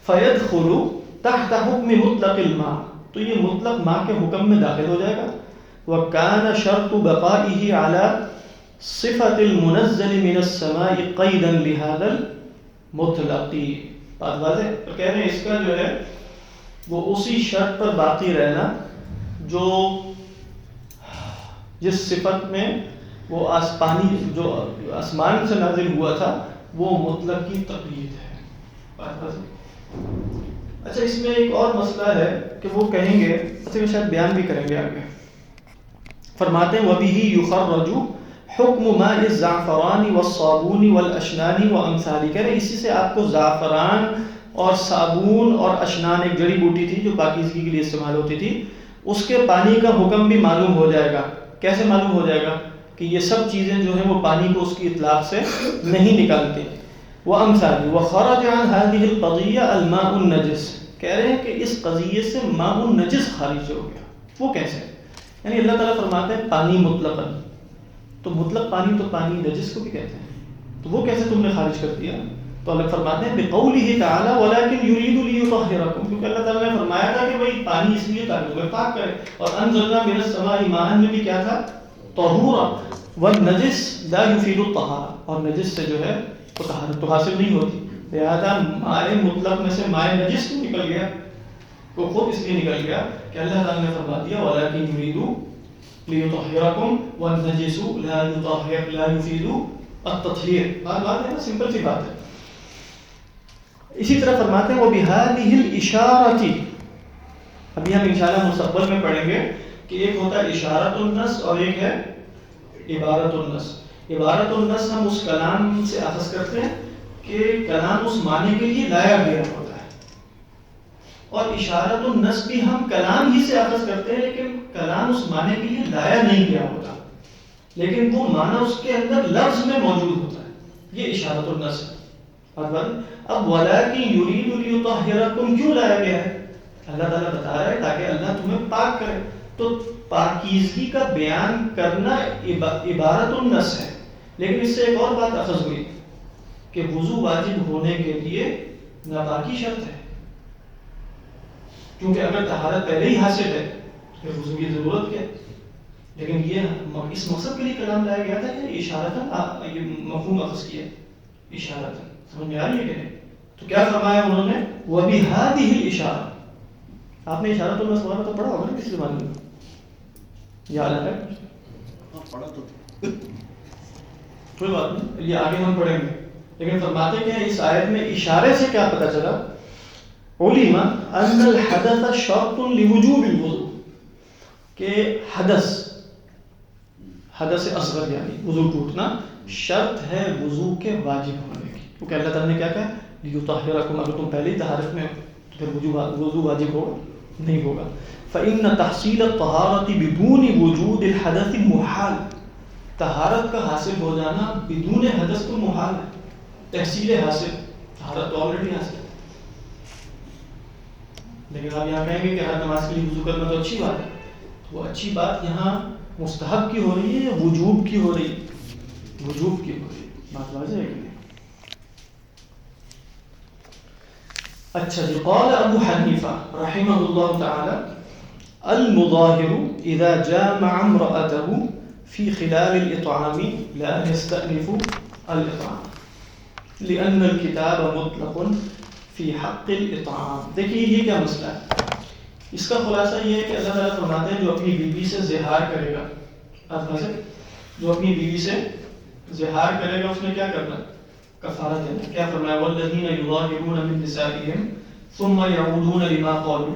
فَيَدْخُلُ تحت حکم مطلق الماء، تو یہ مطلق ماء کے حکم میں داخل ہو جائے گا. وَكَانَ شَرْطُ بَقَائِهِ عَلَى صِفَةِ الْمُنَزَّلِ مِنَ السَّمَاءِ قَيْدًا لِهَذَا الْمُطْلَقِ. بات واضح ہے؟ تو کہہ رہے ہیں اس کا جو ہے وہ اسی شرط پر باقی رہنا جو جس صفت میں وہ پانی جو آسمان سے نازل ہوا تھا وہ مطلق کی تقلید ہے. بات واضح. اچھا اس میں ایک اور مسئلہ ہے کہ وہ کہیں گے، اچھا شاید بیان بھی کریں گے آگے. فرماتے ہیں وَبِهِ يُخَرَّجُ حُكْمُ مَاءِ الزَّعْفَرَانِ وَالصَّابُونِ وَالْأَشْنَانِ وَأَمْثَالِهِ. کہہ رہے اسی سے آپ کو زعفران اور صابون اور اشنان، ایک جڑی بوٹی تھی جو پاکیزگی کے لیے استعمال ہوتی تھی، اس کے پانی کا حکم بھی معلوم ہو جائے گا. کیسے معلوم ہو جائے گا؟ کہ یہ سب چیزیں جو ہیں وہ پانی کو اس کی اطلاق سے نہیں نکالتے. وَأَمْثَالِهِ وَخَرَجَ عَنْ هَذِهِ الْقَضِيَّةِ الْمَاءُ النَّجِسُ. کہہ رہے ہیں کہ اس قضیے سے ماء النجس خارج ہو گیا. وہ کیسے؟ یعنی اللہ تعالیٰ فرماتے ہیں پانی مطلقاً، تو مطلق پانی تو پانی نجس کو بھی کہتے ہیں، تو وہ کیسے تم نے خارج کر دیا؟ تو اللہ فرماتے ہیں بِقَوْلِهِ تَعَالَى وَلَكِنْ يُرِيدُ لِيُطَهِّرَكُمْ، کیونکہ اللہ تعالیٰ نے فرمایا تھا کہ بھائی پانی اس لیے تاکہ تمہیں پاک کرے. اور أَنزَلْنَا مِنَ السَّمَاءِ مَاءً میں بھی کیا تھا؟ طَهُورًا. وَالنَّجِسُ لَا يُفِيدُ الطَّهَارَةَ، اور نجس سے جو ہے وہ طہارت تو حاصل نہیں ہوتی. لہٰذا مائع مطلق میں سے مائع نجس کیوں نکل گیا؟ وہ خود اس لیے نکل گیا کہ اللہ تعالیٰ نے فرما دیا وَلَكِنْ يُرِيدُ لِيُطَهِّرَكُمْ وَالنَّجِسُ لَا يُفِيدُ التطہیر. بات ہے نا، سمپل سی بات ہے. اسی طرح فرماتے ہیں وَبِهَذِهِ الْإِشَارَةِ. ابھی ہم انشاءاللہ مستقبل میں پڑھیں گے کہ ایک ہوتا ہے اشارت النص اور ایک ہے عبارت النص. عبارت النص ہم اس کلام سے اخذ کرتے ہیں کہ کلام اس معنی کے لیے لایا گیا ہوتا ہے، اور اشارت النص بھی ہم کلام ہی سے اخذ کرتے ہیں لیکن کلام اس معنی کے لیے لایا نہیں گیا ہوتا، لیکن وہ معنی اس کے اندر لفظ میں موجود ہوتا ہے. یہ اشارت النص ہے. اب وَلَكِنْ يُرِيدُ لِيُطَهِّرَكُمْ کیوں لایا گیا ہے؟ اللہ تعالیٰ بتا رہا ہے تاکہ اللہ تمہیں پاک کرے. تو پاکیزگی کا بیان کرنا عبارت النص ہے، لیکن اس سے ایک اور بات اخذ ہوئی کہ وضو واجب ہونے کے لیے ناپاکی شرط ہے، کیونکہ اگر طہارت پہلے ہی حاصل ہے پھر وضو کی ضرورت کیا ہے. لیکن یہ اس مقصد کے لیے کلام لایا گیا تھا کہ اشارتاً یہ مفہوم اخذ کیا اشارتاً. سمجھ میں آ رہی ہے کہ نہیں؟ تو کیا فرمایا انہوں نے وَبِهَذِهِ الْإِشَارَةِ. آپ نے اشارت النص وغیرہ تو پڑھا ہوگا نا کسی زمانے میں، یا الگ ہے پڑھا تو کوئی بات نہیں، یہ آگے ہم پڑھیں گے. لیکن فرماتے کہ اس آیت میں اشارے سے کیا پتہ چلا؟ علم ان الحدث شرط لوجوب الوضوء، کہ حدث اصغر یعنی وضو ٹوٹنا شرط ہے وضو کے واجب ہونے کی. کیونکہ اللہ تعالیٰ نے کیا کہا لیطہرکم، اگر تم پہلے ہی طہارت میں تو پھر وضو واجب ہوگا نہیں ہوگا. فإن تحصیل الطہارۃ بدون وجود الحدث محال. طہارت کا حاصل ہو جانا بدون حدث تو محال ہے. تحصیل حاصل، طہارت تو آلریڈی حاصل ہے. لیکن آپ یہاں کہیں گے کہ ہر نماز کے لیے وضو کرنا تو اچھی بات ہے. وہ اچھی بات یہاں مستحب کی ہو رہی ہے یا وجوب کی ہو رہی ہے؟ وجوب کی ہو رہی ہے. بات واضح ہے کہ نہیں؟ اچھا جی. قال ابو حنیفہ رحمہ اللہ تعالی المظاہر اذا جامع امرأته في خلال الإطعام لا يستأنف الإطعام لأن الكتاب مطلق في حق الإطعام. دیکھیے یہ کیا مسئلہ ہے. اس کا خلاصہ یہ ہے کہ اللہ تعالیٰ فرماتے ہیں جو اپنی بیوی سے زہار کرے گا، جو اپنی بیوی سے زہار کرے گا اس نے کیا کرنا؟ کفارہ دینا. کیا فرمایا والذین یظاہرون من نسائہم ثم یعودون لما قالوا.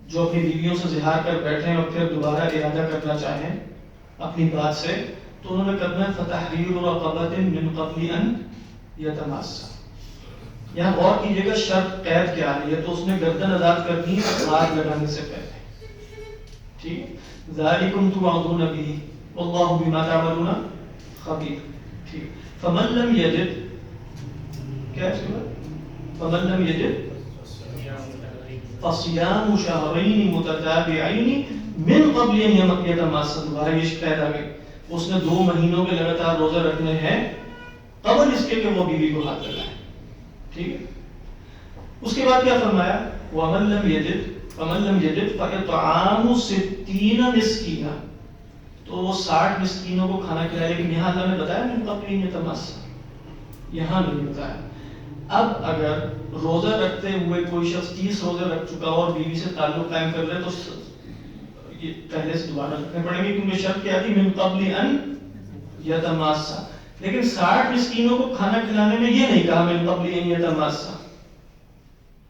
جو اپنی بیویوں سے زہار کر بیٹھیں اور پھر دوبارہ ارادہ کرنا چاہیں اپنی بات سے، تو انہوں نے کرنا ہے فتحریر رقبۃ من قبل ان یتماسا. یہاں غور کیجیے گا شرط قید کیا ہے. یہ تو اس نے گردن آزاد کرنی ہے ہاتھ لگانے سے پہلے. ٹھیک ہے. ذالکم توعظون بہ واللہ بما تعملون خبیر. ٹھیک. فمن لم یجد، کیا ہے؟ فمن لم یجد فصیام شہرین متتابعین من قبل ان یتماسا. دوبارہ یہ قید آ گئی. اس نے 2 مہینوں کے لگاتار روزہ رکھنے ہیں قبل اس کے کہ وہ بیوی کو ہاتھ لگائے. ٹھیک ہے. اس کے بعد کیا فرمایا ومن لم یجد فاطعام 60 مسکینا. تو وہ 60 مسکینوں کو کھانا کھلائے. لیکن یہاں اللہ نے بتایا من قبل ان یتماسا، یہاں نہیں بتایا. اب اگر روزہ رکھتے ہوئے کوئی شخص 30 روزے رکھ چکا اور بیوی سے تعلق قائم کر رہے تو یہ پہلے سے دوبارہ رکھنے پڑیں گے کیونکہ شرط کیا تھی من قبل ان یتماسا. لیکن 60 مسکینوں کو کھانا کھلانے میں یہ نہیں کہا من قبل ان یتماسا.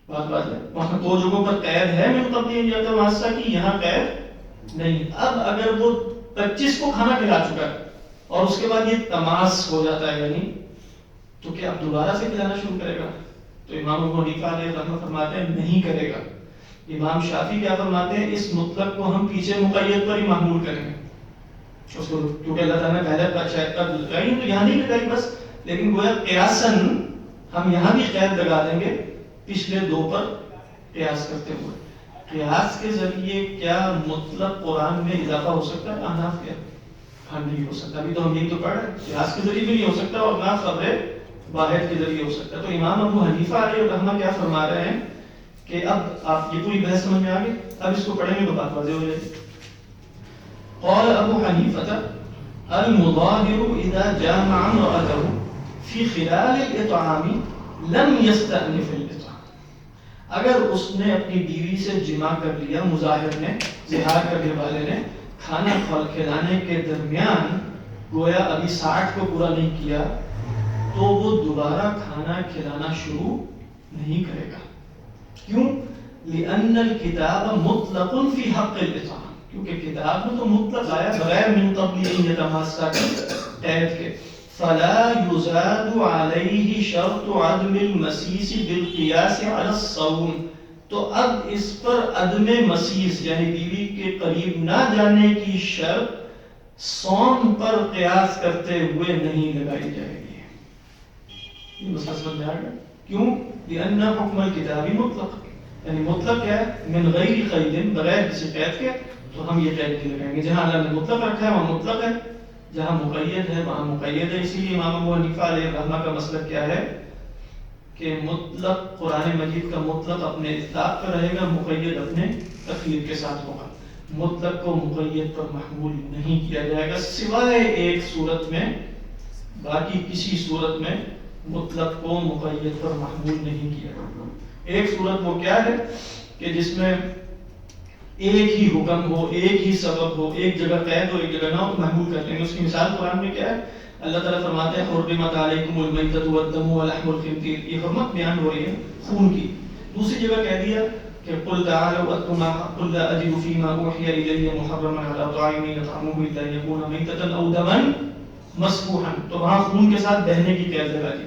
بات ہے وہاں 2 جگہوں پر قید ہے من قبل ان یتماسا کی، یہاں قید نہیں. اب اگر وہ 25 کو کھانا کھلا چکا ہے اور اس کے بعد یہ تماس ہو جاتا ہے یعنی، تو کیا اب دوبارہ سے کھلانا شروع کرے گا؟ تو امام ابو حنیفہ علیہ رحمۃ فرماتے ہیں نہیں کرے گا. امام شافعی کیا فرماتے ہیں اس مطلق کو ہم پیچھے مقید پر ہی محمول کریں گے اس کو، کیونکہ اللہ تعالیٰ نے پہلے شاید لگائی تو یہاں نہیں لگائی بس، لیکن گویا قیاساً ہم یہاں بھی قید لگا دیں گے پچھلے 2 پر قیاس کرتے ہوئے. قیاس کے ذریعے کیا مطلق قرآن میں اضافہ ہو سکتا ہے؟ احناف کیا ہاں نہیں ہو سکتا. ابھی تو ہم یہی تو پڑھ رہے ہیں قیاس کے ذریعے بھی نہیں ہو سکتا اور نہ خبر واحد کے ذریعے ہو سکتا ہے. تو امام ابو حنیفہ علیہ رحمہ کیا فرما رہے ہیں کہ اب آپ یہ پوری بحث سمجھ میں آ گئی. اب اس کو پڑھیں گے تو بات واضح ہو جائے گی. قال ابو حنیفہ المظاہر اذا جامع امرأته في خلال الاطعام لم يستأنف الاطعام. اگر اس نے اپنی بیوی سے جماع کر لیا، مظاہر نے، زہار کرنے والے نے، کھانا کھلانے کے درمیان گویا ابھی 60 کو پورا نہیں کیا، تو وہ دوبارہ کھانا کھلانا شروع نہیں کرے گا. کیوں؟ لأن الکتاب مطلق فی حق الاطعام، کیونکہ کتاب میں تو مطلق آیا بغیر من قبل ان یتماسا کے قید کے. فلا یزاد علیہ شرط عدم المسیس بالقیاس علی الصوم، تو اب اس پر عدم مسیس یعنی بیوی کے قریب نہ جانے کی شرط صوم پر قیاس کرتے ہوئے نہیں لگائی جائے گی. یہ مسئلہ سمجھ میں آ گیا؟ کیوں؟ لأن حکم الکتابی مطلق، یعنی مطلق کیا ہے؟ من غیر قید، بغیر کسی قید کے، تو ہم یہ قید نہیں لگائیں گے. جہاں اللہ نے مطلق رکھا ہے وہاں مطلق ہے، جہاں مقید ہے وہاں مقید ہے. اسی لیے امام ابو حنیفہ علیہ الرحمہ کا مسلک کیا ہے کہ مطلق قرآن مجید کا مطلق اپنے اطلاق پر رہے گا، مقید اپنے تخییر کے ساتھ ہوگا. مطلق کو مقید پر محمول نہیں کیا جائے گا سوائے ایک صورت میں، باقی کسی صورت میں مطلق کو مقید پر محمول نہیں کیا جائے. ایک صورت وہ کیا ہے کہ جس میں ایک ہی حکم ہو، ایک ہی سبب ہو، ایک جگہ قید ہو ایک جگہ نہ ہو تو محمول کر لیں گے. اس کی مثال قرآن میں کیا ہے؟ اللہ تعالیٰ فرماتے ہیں حرمت علیکم المیتۃ والدم ولحم الخنزیر، یہ حرمت بیان ہو رہی ہے خون کی. دوسری جگہ کہہ دیا کہ قل تعالوا اتل ما قل لا اجد فيما اوحي الي محرما على طاعم يطعمه الا ان يكون ميتة او دما مسفوحا، تو وہاں خون کے ساتھ بہنے کی قید لگا دی.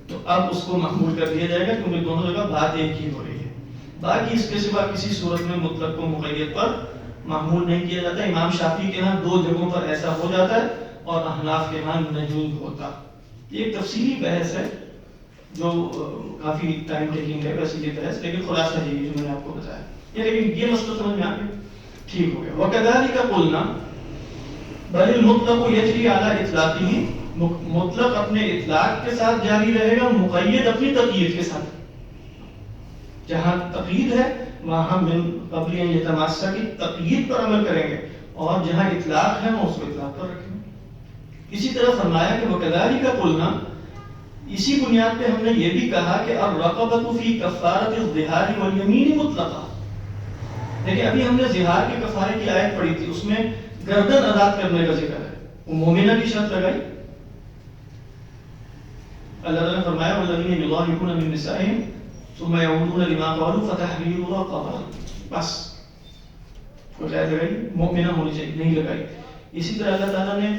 تو اب اس کو محمول کر دیا جائے گا کیونکہ دونوں جگہ بات ایک ہی ہو رہی ہے. باقی اس کے سوا کسی صورت میں مطلق کو مقید پر محمول نہیں کیا جاتا. امام شافعی کے ہاں 2 جگہوں پر ایسا ہو جاتا ہے اور احناف کے ہاں نہیں ہوتا. یہ ایک تفصیلی بحث ہے جو کافی ٹائم ٹیکنگ ہے ویسے یہ بحث، لیکن خلاصہ ہے جو میں نے آپ کو بتایا. لیکن یہ مسئلہ سمجھ میں آ گیا؟ ٹھیک ہو گیا. وَكَذَلِكَ قُلْنَا بَلِ الْمُطْلَقُ يَجْرِي عَلَى إِطْلَاقِهِ، مطلق اپنے اطلاق کے ساتھ جاری رہے گا، مقید اپنی تقیید کے ساتھ. جہاں تقیید ہے وہاں من قبل ان یتماسا کی تقیید پر عمل کریں گے، اور جہاں اطلاق ہے وہ اس کو اطلاق پر رکھیں گے. اسی طرح فرمایا کہ وَكَذَلِكَ قُلْنَا، اسی بنیاد پہ ہم نے یہ بھی کہا کہ الرقبۃ فی کفارۃ الظہار والیمین مطلقہ. لیکن ابھی ہم نے ظہار کے کفارے کی آیت پڑھی تھی، اس میں گردن آزاد کرنے کا ذکر ہے، وہ مومنہ کی شرط لگائی. اللہ تعالیٰ نے فرمایا والذین یظاہرون من نسائہم ثم يعودون لما قالوا فتحرير رقبہ، بس کوئی قید لگائی؟ مومنہ ہونی چاہیے، نہیں لگائی. اسی طرح اللہ تعالیٰ نے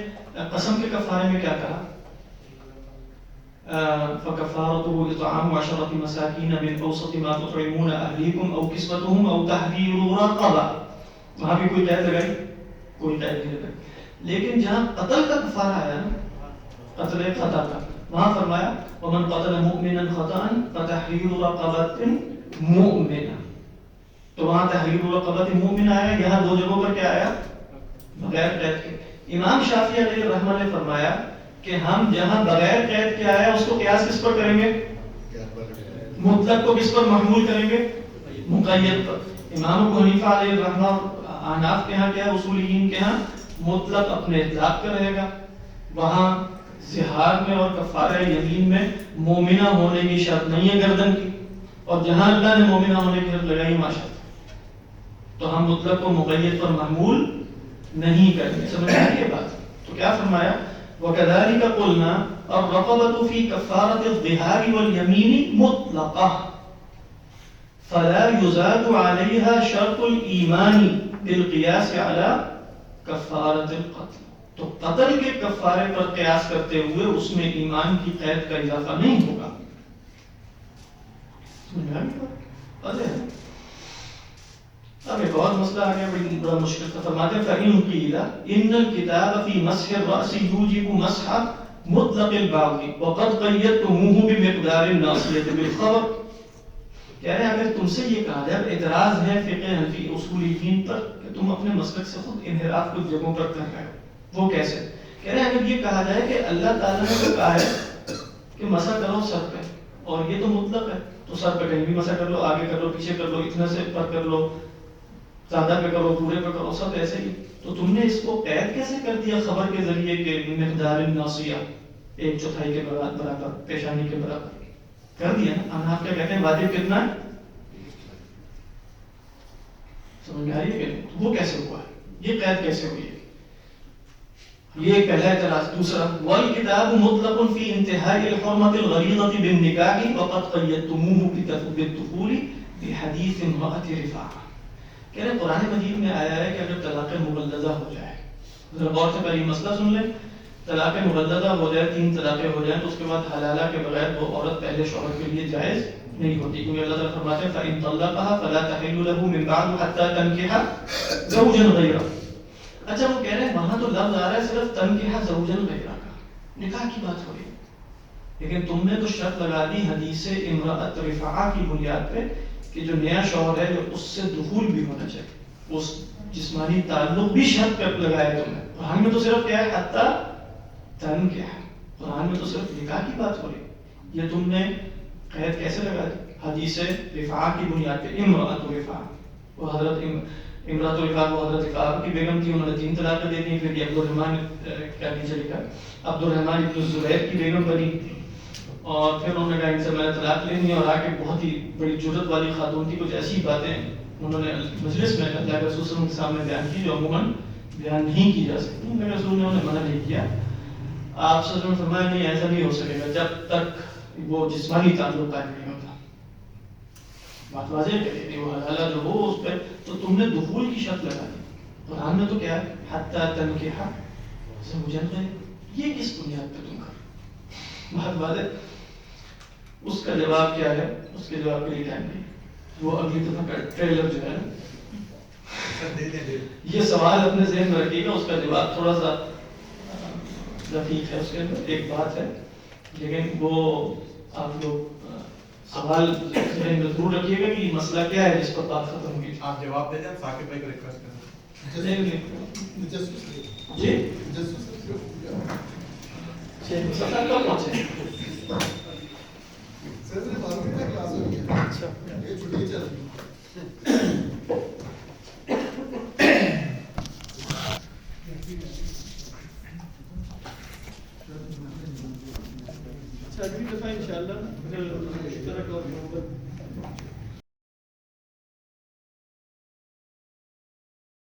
قسم کے کفارے میں کیا کہا؟ فکفارته اطعام 10 مساکین من اوسط ما تطعمون اہلیکم او کسوتهم او تحریر رقبہ. وہاں بھی کوئی قید لگائی؟ کوئی قید نہیں لگائی. لیکن جہاں قتل کا کفارہ آیا نا، قتل خطا کا، وہاں فرمایا ومن قتل مؤمنا خطأ فتحریر رقبۃ مؤمنہ. تو وہاں تحریر رقبۃ مؤمنہ آیا. یہاں 2 جگہوں پر کیا آیا؟ بغیر قید کے. امام شافعی علیہ الرحمہ نے فرمایا کہ ہم جہاں بغیر قید کے آیا اس کو قیاس کس پر کریں گے؟ مطلق کو کس پر محمول کریں گے؟ مقید پر. امام ابو حنیفہ علیہ الرحمہ احناف کے ہاں کیا ہے؟ اصولیین کے ہاں مطلق اپنے اطلاق پہ رہے گا. وہاں زہار میں اور کفارہ یمین میں مومنہ ہونے کی شرط نہیں ہے گردن کی، اور جہاں اللہ نے مومنہ ہونے کی شرط لگائی معاشرت، تو ہم مطلق کو مقید پر محمول نہیں کریں گے. سمجھ آئی یہ بات؟ تو کیا فرمایا؟ وَكَذَلِكَ قُلْنَا الرَّقَبَةُ فِي كَفَّارَةِ الظِّهَارِ وَالْيَمِينِ مُطْلَقَةٌ فَلَا يُزَادُ عَلَيْهَا شَرْطُ الْإِيمَانِ بِالْقِيَاسِ عَلَى كَفَّارَةِ الْقَتْلِ. تو قتل کے کفارے پر قیاس کرتے ہوئے اس میں ایمان کی قید کا اضافہ نہیں ہوگا. اب ایک اور مسئلہ آ گیا بڑا مشکل کا. فرماتے ہیں فَإِنْ قِيلَ إِنَّ الْكِتَابَ فِي مَسْحِ الرَّأْسِ يُوجِبُ مَسْحَ مُطْلَقِ الْبَعْضِ وَقَدْ قَيَّدْتُمُوهُ بِمِقْدَارِ النَّاصِيَةِ بِالْخَبَرِ. کہہ رہے ہیں اگر تم سے یہ کہا جائے، اعتراض ہے فقہ حنفی اصولیین پر کہ تم اپنے مسلک سے خود انحراف کچھ جگہوں پر کر رہے ہو. وہ کیسے؟ کہہ رہے ہیں اگر یہ کہا جائے کہ اللہ تعالیٰ نے تو کہا ہے کہ مسح کرو سر پہ، اور یہ تو مطلق ہے، تو سر پہ کہیں بھی مسح کر لو، آگے کر لو، پیچھے کر لو، اتنے سے پر کر لو، زیادہ پہ کرو، پورے پہ کرو، سب ایسے ہی. تو تم نے اس کو قید کیسے کر دیا خبر کے ذریعے کہ مقدار الناصیہ 1/4 کے برابر، پیشانی کے برابر کر دیا نا. ہم آپ کیا کہتے ہیں واجب کتنا ہے؟ سمجھ میں آ رہی ہے کہ نہیں؟ وہ کیسے ہوا ہے, یہ قید کیسے ہوئی ہے؟ یہ ایک پہلا اعتراض. دوسرا والکتاب مطلق فی انتہاء الحرمۃ الغلیظۃ بالنکاح وقد قیدتموہ بالدخول بحدیث امرأۃ رفاعہ. کہہ رہے قرآن مجید میں آیا ہے کہ اگر طلاق مغلظہ ہو جائے, ذرا غور سے پہلے مسئلہ سن لیں, طلاق مغلظہ ہو جائے, 3 طلاقیں ہو جائیں, تو اس کے بعد حلالہ کے بغیر وہ عورت پہلے شوہر کے لیے جائز نہیں ہوتی, کیونکہ اللہ تعالیٰ فرماتے ہیں فَإِن طَلَّقَهَا فَلَا تَحِلُّ لَهُ مِن بَعْدُ حَتَّى تَنكِحَ زَوْجًا غَيْرَهُ. اچھا وہ کہہ رہے ہیں وہاں تو لفظ آ رہا ہے صرف تنکیحہ زوجن غیرہ کا, نکاح کی بات ہو رہی ہے, لیکن تم نے تو شرط لگا دی حدیث امرأۃ رفاعہ کی بنیاد پہ کہ جو نیا شوہر ہے جو اس سے دخول بھی ہونا چاہیے, اس جسمانی تعلق بھی شرط پہ لگایا تم نے. قرآن میں تو صرف کیا ہے حتیٰ تنکیحہ, قرآن میں تو صرف نکاح کی بات ہو رہی ہے, یہ تم نے قید کیسے لگا دی حدیث رفاعہ کی بنیاد پہ. امرأۃ رفاعہ, وہ حضرت امرأۃ رفاعہ وہ حضرت رفاعہ کی بیگم تھی, انہوں نے 3 طلاقیں دے دی, پھر یہ عبدالرحمن کیا نیچے لکھا عبدالرحمن ابن الزبیر کی بیگم بنی, اور پھر انہوں نے کہا ان سے میں نے طلاق لینی ہے, اور آگے بہت ہی بڑی جرت والی خاتون تھی, کچھ ایسی باتیں انہوں نے مجلس میں اللہ کے رسول صلی اللہ علیہ وسلم کے سامنے بیان کی جو عموماً بیان نہیں کی جا سکتی. اللہ کے رسول نے انہیں منع نہیں کیا. آپ صلی اللہ علیہ وسلم نے فرمایا نہیں ایسا نہیں ہو سکے گا جب تک وہ جسمانی تعلق قائم نہیں ہوتا. بات واضح کہتے ہیں وہ حلالہ جو ہو اس پہ تو تم نے دخول کی شرط لگا دی. قرآن میں تو کیا ہے حتیٰ تنکیحہ زوجن غیرہ, یہ کس بنیاد پہ تم کر بات واضح. اس کا جواب کیا ہے, اس کے جواب کے لیے ٹائم نہیں, وہ اگلی دفعہ کا ٹریلر جو ہے یہ سوال اپنے ذہن میں رکھیے گا, اس کا جواب تھوڑا سا رفیق ہے, اس کے اندر ایک بات ہے, لیکن وہ آپ لوگ سوال ذہن میں ضرور رکھیے گا کہ یہ مسئلہ کیا ہے جس پر بات ختم ہوگی. آپ جواب دے دیں, ثاقب بھائی کو ریکویسٹ کریں. جی کب پہنچے؟ اچھا اگلی دفعہ انشاءاللہ